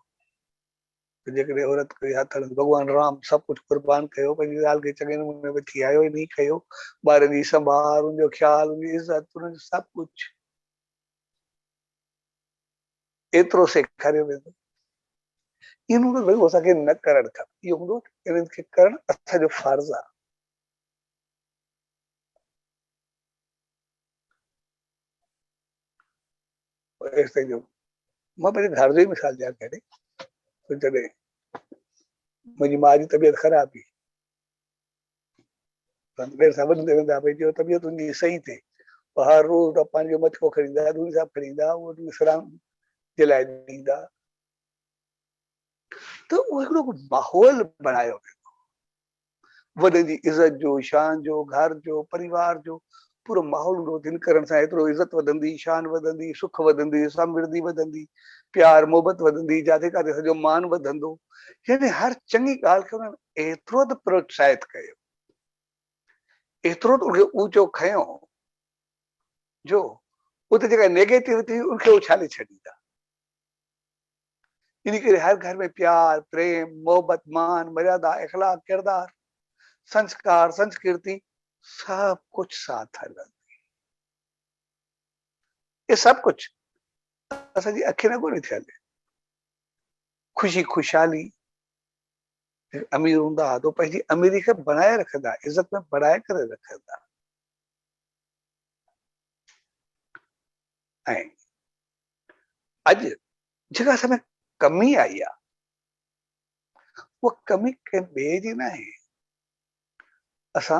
जेकॾहिं औरत कई हथ हणंदी, भॻवान राम सभु कुझु कुर्बान कयो, पंहिंजी ज़ाल खे चङे नमूने में थी आयो, इन कयो, ॿारनि जी संभाल, उनजो ख़्याल, उनजी इज़त, उनजो सभु कुझु एतिरो सेखारियो वेंदो। इन हूंदो असांखे न करणु खपे, इहो हूंदो इन्हनि खे करणु असांजो फर्ज़ आहे। मां पंहिंजे घर जो ई मिसाल ॾियां कॾहिं, जॾहिं मुंहिंजी माउ जी तबियत ख़राब हुई, देरि सां वॾनि ते वेंदा, भई जो तबियत उनजी सही थिए, हर रोज़ पंहिंजो मटको खणींदा, दूरी सां खणींदा, उहो विश्राम जे लाइ ॾींदा, त उहो हिकिड़ो माहौल बणायो वेंदो, वॾनि जी इज़त जो, शान जो, घर जो, परिवार जो पूरो माहौल हूंदो, जिन करण सां एतिरो इज़त वधंदी, शान वधंदी, सुख वधंदी, समृद्धि वधंदी, प्यार मोहबत वधंदी, जिथे किथे सॼो मान वधंदो। यानी हर चङी ॻाल्हि खे उन्हनि एतिरो त प्रोत्साहित कयो, एतिरो त उनखे ऊचो खयो, जो उते जेका नेगेटिविटी उनखे उछाले छॾींदा। इन करे हर घर में प्यार, प्रेम, मोहबत, मान, मर्यादा, इखलाक, किरदार, संस्कार, संस्कृति सब कुछ साथ हलंदी। ये सब कुछ असांजी अखि न ॻोल्हे थी हले। खुशी खुशहाली, अमीर हूंदा तो पंहिंजी अमीरी खे बणाए रखंदा, इज़त में बढ़ाए करे रखंदा। ऐं अॼु जेका असां में कमी आई आहे, उहा कमी कंहिं ॿिए जी न आहे। असां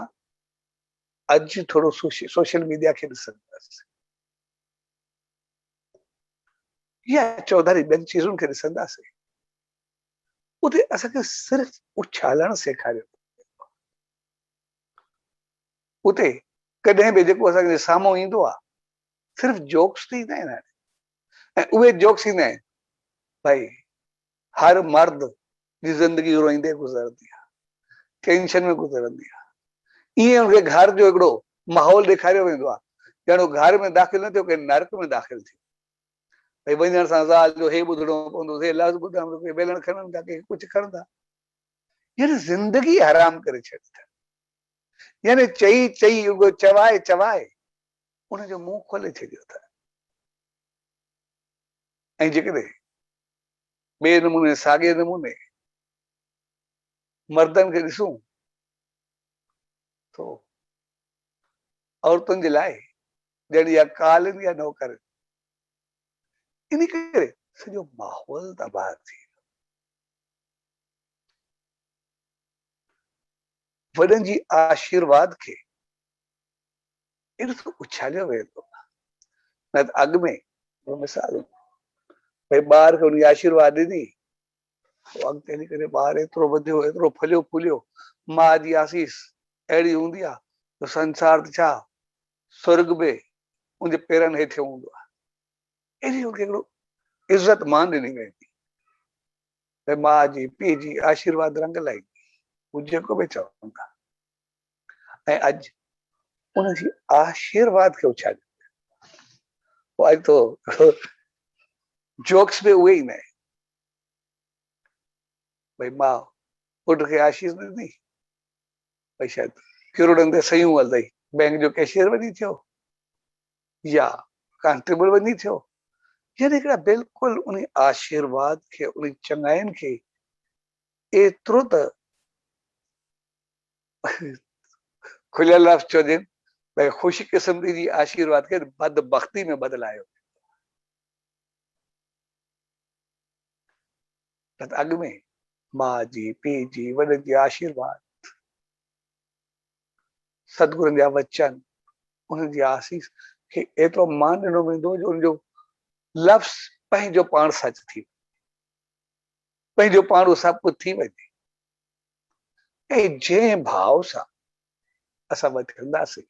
अॼु थोरो सोशल मीडिया खे ॾिसंदासीं या चौधारी ॿियनि चीज़ुनि खे ॾिसंदासीं, उते असांखे सिर्फ़ु उछालणु सेखारियो, उते कॾहिं बि जेको असांजे साम्हूं ईंदो आहे सिर्फ़ु जोक्स त ईंदा आहिनि, उहे जोक्स ईंदा आहिनि भाई हर मर्द जी ज़िंदगी रोईंदे गुज़रंदी आहे, टेंशन में गुज़रंदी आहे। ईअं उनखे घर जो हिकिड़ो माहौल ॾेखारियो वेंदो आहे ॼणो घर में दाख़िल न थियो के नर्क में दाख़िल थियो। भई वञण सां ज़ाल जो हे ॿुधणो पवंदो, हे लफ़्ज़ ॿुधणा पवंदो, के बेलण खणनि था, के कुझु खणनि था, यानी ज़िंदगी हराम करे छॾी अथनि। यानी चई चई उहो चवाए चवाए उनजो मुंहुं खोले छॾियो अथनि। ऐं जेकॾहिं ॿिए नमूने साॻिए नमूने मर्दनि खे ॾिसूं तो औरतुनि जे लाइ ॼण इहा कालिन या नौकर, इन करे सॼो माहौल तबाह थी वॾनि जी आशीर्वाद खे एॾो उछालियो वेंदो। न त अॻु में मिसाल भई ॿार खे उनजी आशीर्वाद ॾिनी, अॻिते हली करे ॿार एतिरो वधियो, एतिरो फलियो फूलियो, माउ जी आसीस अहिड़ी हूंदी आहे त संसार त छा स्वर्ग बि उनजे पेरनि हेठि हूंदो आहे। अहिड़ी उनखे हिकिड़ो इज़त मान ॾिनी वेंदी, भई माउ जी पीउ जी आशीर्वाद रंग लाईंदी, हू जेको बि चवनि था। ऐं अॼु उनजी आशीर्वाद खे उछालियो, अॼु तो जोक्स बि उहे ईंदा आहिनि। भई माउ पुट खे आशीष ॾिनी, भई शायदि किरोड़नि ते सयूं हलंदई, बैंक जो कैशियर वञी थियो या कांस्टेबल वञी थियो, यानी हिकिड़ा बिल्कुलु उन आशीर्वाद खे उन चङाइनि खे एतिरो त खुलियल लफ़्ज़ चइजे भई ख़ुशि क़िस्मती जी आशीर्वाद खे बदबख्ती में बदिलायो। न त अॻु में माउ जी पीउ जी वॾनि जी आशीर्वाद, सतगुरनि जा वचन, उन्हनि जी आसीस खे एतिरो मान ॾिनो वेंदो जो उनजो लफ़्ज़ पंहिंजो पाण सच थी, पंहिंजो पाण उहो सभु कुझु थी वञे। ऐं जंहिं भाव सां असां वधंदासीं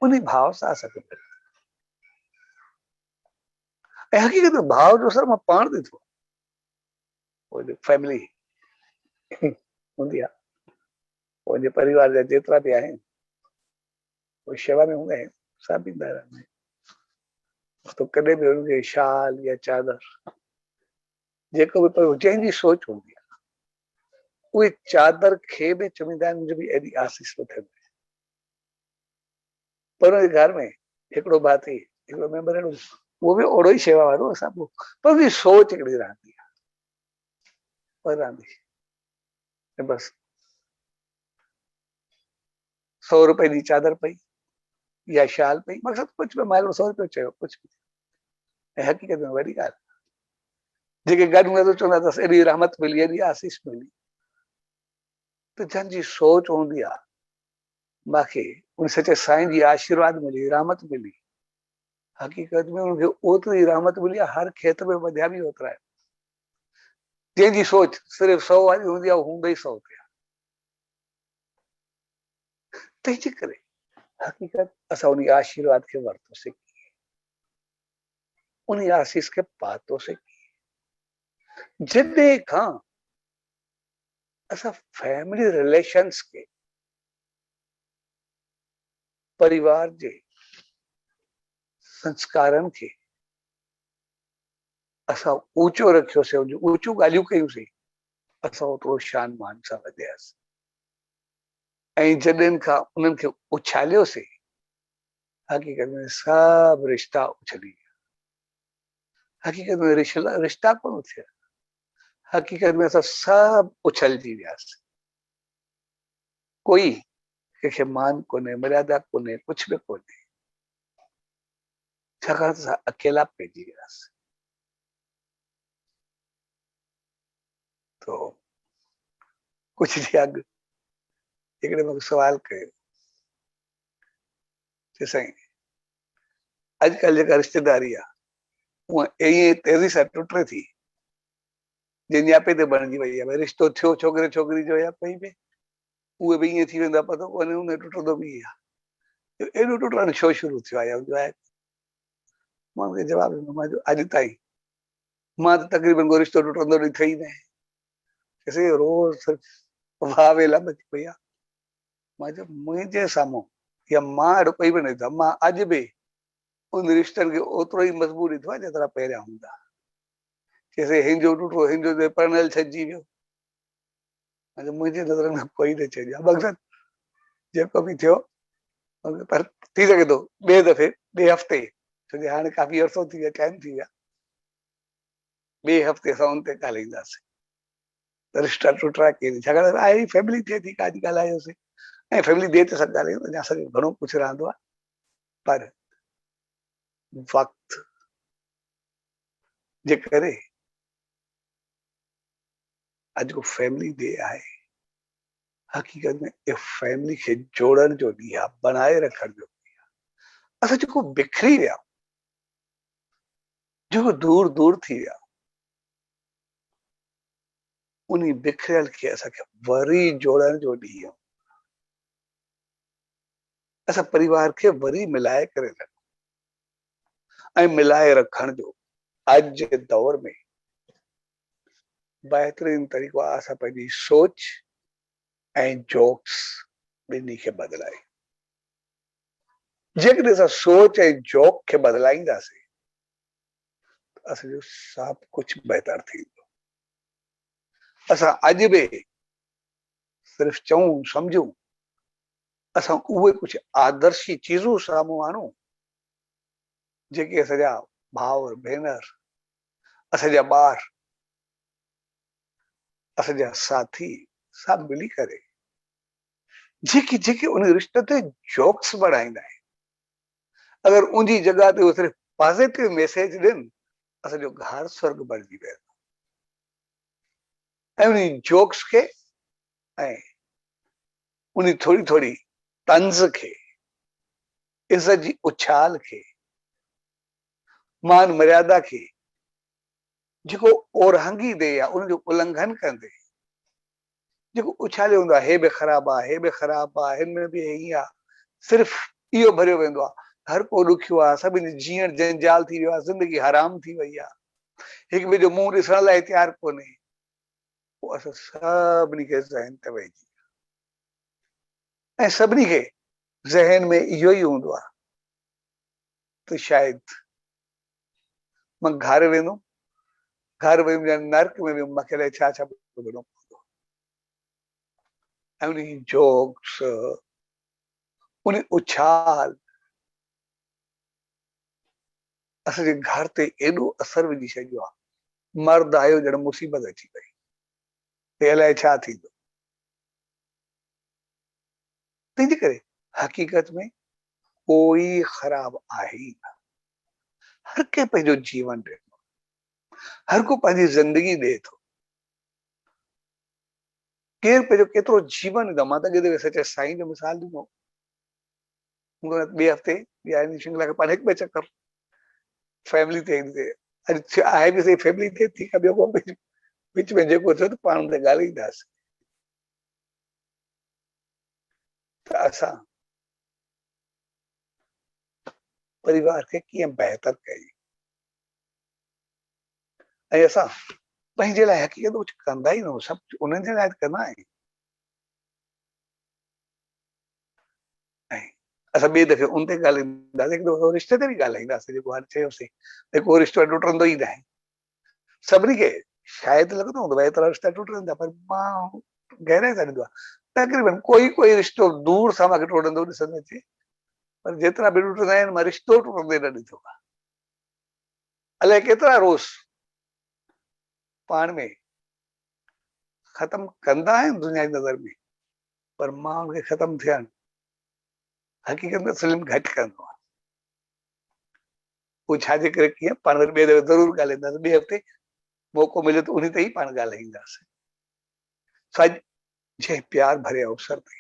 उन भाव सां असांखे मिलंदो। ऐं हक़ीक़त में भाव जो असर मां पाण ॾिठो, फैमिली हूंदी आहे, मुंहिंजे परिवार जा जेतिरा बि आहिनि उहे शेवा में हूंदा आहिनि, सभु ईंदा रहंदा आहिनि। तो कॾहिं बि हुनखे शाल या चादर जेको बि पियो जंहिंजी सोच हूंदी आहे, उहे चादर खे बि चवंदा आहिनि मुंहिंजो बि एॾी आसीस वठंदी। पर हुनजे घर में हिकिड़ो भाती, हिकिड़ो मेंबर अहिड़ो, उहो बि ओड़ो ई शेवा वारो असां पोइ, पर उनजी सोच हिकिड़ी रहंदी आहे, पर रहंदी बसि 100 रुपए जी चादर पई या शाल पई, मक़सदु कुझु बि मां 100 रुपयो चयो कुझु बि, ऐं हक़ीक़त में वॾी ॻाल्हि जेके गॾु हूंदा त चवंदा अथसि एॾी रहमत मिली, एॾी आसीस मिली। त जंहिंजी सोच हूंदी आहे मूंखे उन सचे साईं जी आशीर्वाद मिली, रहमत मिली, हक़ीक़त में उनखे ओतिरी रहमत मिली आहे, हर खेत्र में वधिया बि ओतिरा आहिनि। जंहिंजी सोच सिर्फ़ु 100 वारी हूंदी आहे, हूंदा ई 100 ते। तंहिंजे करे हक़ीक़त असां उन आशीर्वाद खे वरितोसीं, उन आसीस खे पातोसीं। जॾहिं खां असां फैमिली रिलेशन्स खे परिवार जे संस्कारनि खे असां ऊचो रखियोसीं, ऊचियूं ॻाल्हियूं कयूंसीं, असां ओतिरो शान मान सां वधियासीं। ऐं जॾहिं खां उन्हनि खे उछालियोसीं, हक़ीक़त में सभु रिश्ता उछली विया। हक़ीक़त में रिश्ता कोन थिया, हक़ीक़त में असां सभु उछलजी वियासीं। कोई कंहिंखे मान कोन्हे, मर्यादा कोन्हे, कुझु बि कोन्हे, छाकाणि त असां अकेला पइजी वियासीं। तो कुझु ॾींहं अॻु हिकिड़े मूंखे सुवाल कयो, चए साईं अॼुकल्ह जेका रिश्तेदारी आहे उहा ईअं तेज़ी सां टुटे थी, जंहिंजी आपे ते बणिजी वई आहे। भई रिश्तो थियो छोकिरे छोकिरी जो या कोई बि, उहे बि ईअं थी वेंदा, पतो कोन्हे उन टुटंदो बि आहे। एॾो टुटणु छो शुरू थियो आहे? मां खे जवाब ॾिनो, मां जो अॼु ताईं मां त तक़रीबन को रिश्तो टुटंदो ॾिठो ई न आहे। चयसि रोज़ सिर्फ़ु वाह वेला बची पई आहे। मां चयो मुंहिंजे साम्हूं या मां अहिड़ो कोई बि न ॾिठो, मां अॼु बि उन रिश्तनि खे ओतिरो ई मज़बूत ॾिठो आहे जेतिरा पहिरियां हूंदा। चयसि हिन जो टुटो, हिन जो परिणियल छॾिजी वियो। मुंहिंजी नज़र में कोई न छॾियो, मक़सद जेको बि थियो, पर थी सघे थो ॿिए दफ़े ॿिए हफ़्ते, छोकी हाणे काफ़ी अर्सो थी वियो, टाइम थी विया, ॿिए हफ़्ते असां उन ते ॻाल्हाईंदासीं त रिश्ता टुटरा केरु, छाकाणि आहे फैमिली थिए थी, काॾी ॻाल्हायोसीं ऐं फैमिली देरि ते सभु ॻाल्हायूं, अञा असांखे घणो कुझु रहंदो आहे, पर वक़्तु जे करे अॼु को फैमिली डे आहे, हक़ीक़त में इहो फैमिली खे जोड़ण जो ॾींहुं आहे, बनाए रखण जो ॾींहुं आहे। असां जेको बिखरी विया, जेको दूर दूर थी विया, उन बिखरियल खे असांखे वरी जोड़ण जो ॾींहुं, असां परिवार खे वरी मिलाए करे रखूं ऐं मिलाए रखण जो अॼु जे दौर में बहितरीन तरीक़ो आहे असां पंहिंजी सोच ऐं जोक्स ॿिन्ही खे बदिलाए। जेकॾहिं असां सोच ऐं जोक खे बदिलाईंदासीं त असांजो सभु कुझु बहितर थींदो। असां अॼु बि सिर्फ़ु चऊं सम्झूं, असां उहे कुझु आदर्शी चीज़ूं साम्हूं आणूं जेके असांजा भाउर भेनर, असांजा ॿार, असांजा साथी सभु मिली करे जेके जेके उन रिश्ते ते जोक्स बढ़ाईंदा आहिनि, अगरि उनजी जॻह ते उहे सिर्फ़ु पॉज़िटिव मैसेज ॾियनि, असांजो घर स्वर्ग बणिजी वेंदो। ऐं उन जोक्स खे ऐं उन थोरी थोरी तंज़ खे, इज़त जी उछाल खे, मान मर्यादा खे जेको ओरहंगी ॾे या उनजो उल्लंघन कंदे जेको उछालियो हूंदो आहे, हे बि ख़राबु आहे, हे बि ख़राबु आहे, हिन में बि हीअं आहे, सिर्फ़ु इहो भरियो वेंदो आहे, हर को ॾुखियो आहे, सभिनी जीअण जंजाल थी वियो आहे, ज़िंदगी हराम थी वई आहे, हिक ॿिए जो मुंहुं ॾिसण लाइ तयारु कोन्हे, पोइ असां सभिनी खे ज़हन ते वेहिजी ऐं सभिनी खे ज़हन में इहो ई हूंदो आहे त शायदि मां घर वेंदुमि, घर वेंदुमि या नर्क में वेंदुमि, मूंखे अलाए छा छा ॿुधणो पवंदो। ऐं उन जोक्स, उन उछाल असांजे घर ते एॾो असर विझी छॾियो आहे, मर्द आयो ॼण मुसीबत अची पई, हे अलाए छा थींदो। तंहिंजे करे हक़ीक़त में कोई ख़राब आहे ई न, हर कंहिं पंहिंजो जीवन ॾिनो, हर को पंहिंजी ज़िंदगी ॾे थो, केरु पंहिंजो केतिरो जीवन ॾींदो। मां त अॻे सच साईं जो मिसाल ॾिनो, ॿिए हफ़्ते ॿिया श्रृंखला खे पाण हिकु ॿिए चकर फैमिली ते अॼु आहे बि सही फैमिली ते थी, ॿियो को विच में जेको थियो त पाण ते ॻाल्हाईंदासीं। त असां परिवार खे कीअं बहितर कयूं ऐं असां पंहिंजे लाइ हक़ीक़त कुझु कंदा ई न, सभु उन्हनि जे लाइ कंदा आहियूं। ऐं असां ॿिए दफ़े उन ते ॻाल्हाईंदासीं, रिश्ते ते बि ॻाल्हाईंदासीं, जेको हाणे चयोसीं जेको रिश्तो टुटंदो ई न आहे। सभिनी खे शायदि लॻंदो हूंदो आहे एतिरा रिश्ता टुटनि था, पर मां गहराई सां ॾिठो आहे तक़रीबन कोई रिश्तो दूर सां मूंखे टुटंदो ॾिसण अचे, पर जेतिरा बि टुटंदा आहिनि मां रिश्तो टुटंदे न ॾिठो आहे। अलाए केतिरा रोज़ पाण में ख़तमु कंदा आहिनि दुनिया जी नज़र में, पर मां उनखे ख़तमु थियणु हक़ीक़त में फिल्म घटि कंदो आहे। पोइ छाजे करे कीअं, पाण वरी ॿिए दफ़े ज़रूरु ॻाल्हाईंदासीं, ॿिए हफ़्ते मौक़ो मिले त उन ते ई पाण ॻाल्हाईंदासीं, जंहिं प्यार भरे अवसर ते,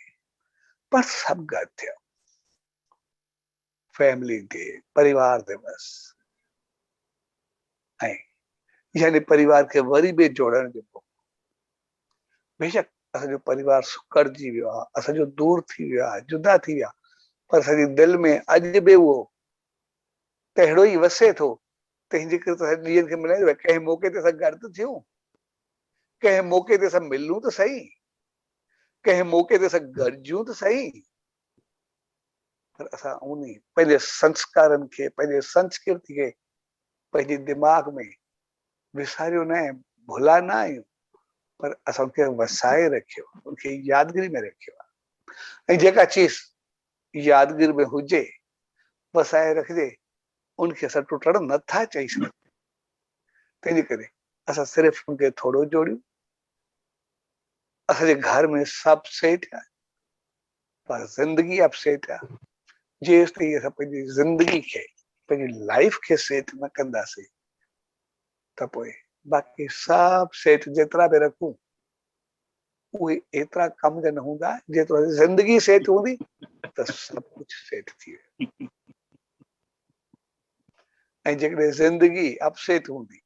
पर सभु गॾु थियो, फैमिली डे, परिवार दिवस, ऐं यानी परिवार खे वरी बि जोड़ण जो मौक़ो। बेशक असांजो परिवार सुकड़जी वियो आहे, असांजो दूर थी वियो आहे, जुदा थी विया, पर असांजी दिलि में अॼु बि उहो तहिड़ो ई वसे थो, तंहिंजे करे त ॾींहंनि खे मिलाईंदो आहे। कंहिं मौक़े ते असां गॾु त थियूं, कंहिं मौक़े ते असां मिलूं त सही, कंहिं मौक़े ते असां गॾिजूं त सही, पर असां उन पंहिंजे संस्कारनि खे, पंहिंजे संस्कृति खे पंहिंजे दिमाग़ में विसारियो न आहे, भुला न आहियूं, पर असां उनखे वसाए रखियो, उनखे यादगिरी में रखियो आहे। ऐं जेका चीज़ यादगिरी में हुजे, वसाए रखिजे, उनखे असां टुटण नथा चई सघूं। तंहिंजे करे असां सिर्फ़ु उनखे थोरो जोड़ियूं। असांजे घर में सभु सेठ आहे, पर ज़िंदगी अपसेट आहे। जेसि ताईं असां पंहिंजी ज़िंदगी खे, पंहिंजी लाइफ खे सेट न कंदासीं, त पोइ बाक़ी सभु सेठ जेतिरा बि रखूं, उहे एतिरा कम जा न हूंदा जेतिरो ज़िंदगी सेठ हूंदी त सभु कुझु सेठ थी वेंदो। ऐं जेकॾहिं ज़िंदगी अपसेट हूंदी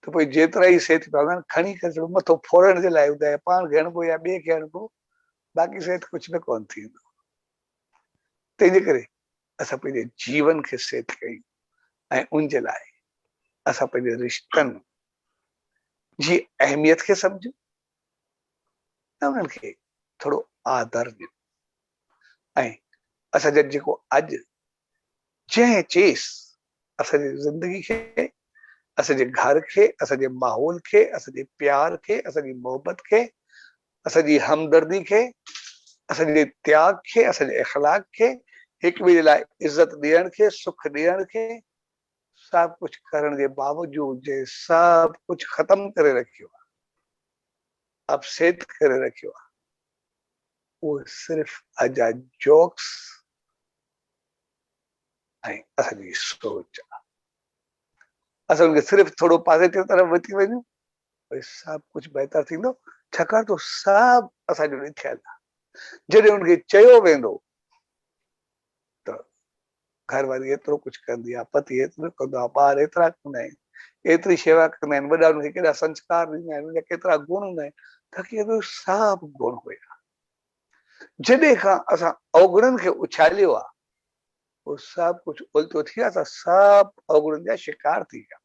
त पोइ जेतिरा ई सेठ पवंदा आहिनि, खणी करे मथो फोड़ण जे लाइ हूंदा, पाण खे हणिबो या ॿिए खे हणिबो, बाक़ी सेठ कुझु बि कोन थींदो। तंहिंजे करे असां पंहिंजे जीवन खे सेट कयूं, ऐं उन जे लाइ असां पंहिंजे रिश्तनि जी अहमियत खे सम्झूं, ऐं उन्हनि खे थोरो आदर ॾियूं। ऐं असांजो जेको अॼु जंहिं चीज़ असांजी ज़िंदगी खे, असांजे घर खे, असांजे माहौल खे, असांजे प्यार खे, असांजी मोहबत खे, असांजी हमदर्दी खे, असांजे त्याग खे, असांजे इख़लाक खे, हिक ॿिए जे लाइ इज़त ॾियण खे, सुख ॾियण खे, सभु कुझु करण जे बावजूद जे सभु कुझु ख़तम करे रखियो आहे, अपसेट करे रखियो आहे, उहे सिर्फ़ु अजा जोक्स ऐं असांजी सोच आहे। असां उनखे सिर्फ़ु थोरो पॉज़िटिव तरफ़ वठी वञूं, भई सभु कुझु बहितर थींदो, छाकाणि त सभु असांजो लिखियलु आहे। जॾहिं उनखे चयो वेंदो त घरवारी एतिरो कुझु कंदी आहे, पति एतिरो कंदो आहे, ॿार एतिरा कंदा आहिनि, एतिरी शेवा कंदा आहिनि, वॾा उनखे केॾा संस्कार ॾींदा आहिनि, उनजा केतिरा गुण हूंदा आहिनि, त सभु गुण हुया। जॾहिं खां असां अवगुणनि खे उछालियो आहे, उहो सभु कुझु उल्टो थी वियो आहे, त सभु अवगुणनि जा शिकार थी विया।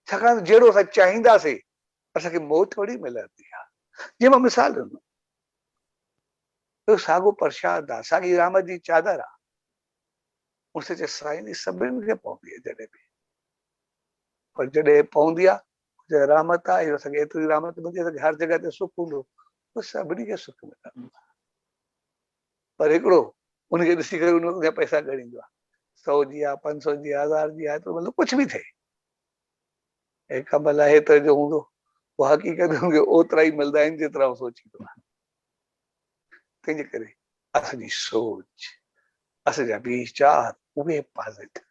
छाकाणि जहिड़ो असां चाहींदासीं असांखे मौत थोरी मिलंदी आहे। जीअं मां मिसाल ॾिनो, साॻो प्रसाद आहे, साॻी राम जी चादर आहे, उनसे चए साईं सभिनि खे पवंदी आहे जॾहिं बि, पर जॾहिं पवंदी आहे रहमत आहे, असांखे एतिरी रहमत मिलंदी आहे, हर जॻह ते सुख हूंदो, सभिनी खे सुख मिलंदो आहे। पर हिकिड़ो उनखे ॾिसी करे उनजा पैसा ॻणींदो आहे, 100 जी आहे, 500 जी आहे, 1000 जी आहे, त मतिलबु कुझु बि थिए, कमल आहे त जो हूंदो, उहो हक़ीक़त ओतिरा ई मिलंदा आहिनि जेतिरा उहो सोचींदो आहे। तंहिंजे करे असांजी सोच, असांजा वीचार उहे पॉज़िटिव,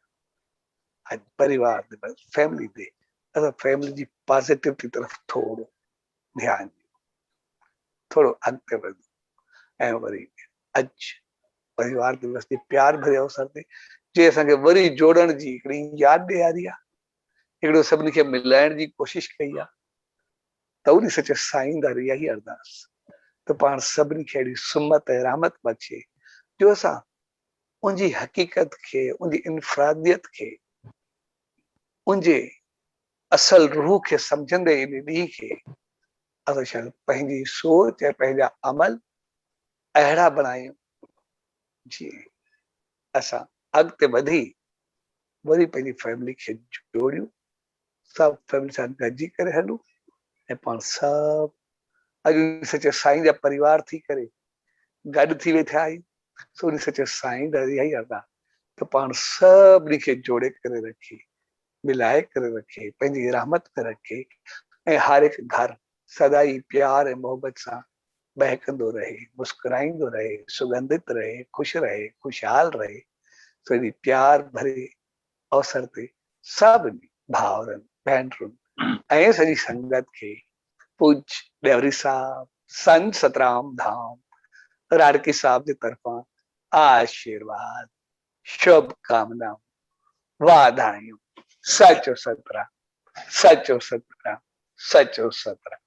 अॼु परिवार ते, फैमिली ते असां फैमिली जी पॉज़िटिविटी तरफ़ थोरो ध्यानु ॾियूं, थोरो अॻिते वधूं, ऐं वरी अॼु परिवार दिवस जे प्यार भरे अवसर ते जे असांखे वरी जोड़ण जी हिकिड़ी यादि ॾियारी आहे, हिकिड़ो सभिनी खे मिलाइण जी कोशिश कई आहे, त उन सचे साईं दारी इहा ई अरदास त पाण सभिनी खे अहिड़ी सुमत ऐं रहमत बख़्शे, जो असां उनजी हक़ीक़त खे, उनजी इनफरादियत खे, उनजे असल रूह खे सम्झंदे इन ॾींहं खे असां शायदि पंहिंजी सोच ऐं पंहिंजा अमल अहिड़ा बणायूं जीअं असां अॻिते वधी वरी पंहिंजी फैमिली खे जोड़ियूं, सभु फैमिली सां गॾिजी करे हलूं, ऐं पाण सभु अॼु सचे साईं जा परिवार थी करे गॾु थी वेठा आहियूं। सो सचे साईं जा इहा ई अरदास त पाण सभिनी खे जोड़े करे रखे, मिलाए करे रखे, पंहिंजी रहमत में रखे, ऐं हर हिकु घर सदाई प्यार ऐं मोहबत सां बहकंदो रहे, मुस्कुराईंदो रहे, सुगंधित रहे, ख़ुशि रहे, खुशहाल रहे। सॼी प्यार भरे अवसर ते सभिनी भाउरनि, भेनरुनि ऐं सॼी संगत खे पूज्य डेवरी साहब, संत सतराम धाम राड़की साहब जे तरफ़ां आशीर्वाद, शुभकामनाऊं, वाधायूं। सचो सतराम, सचो सतराम, सचो सतराम।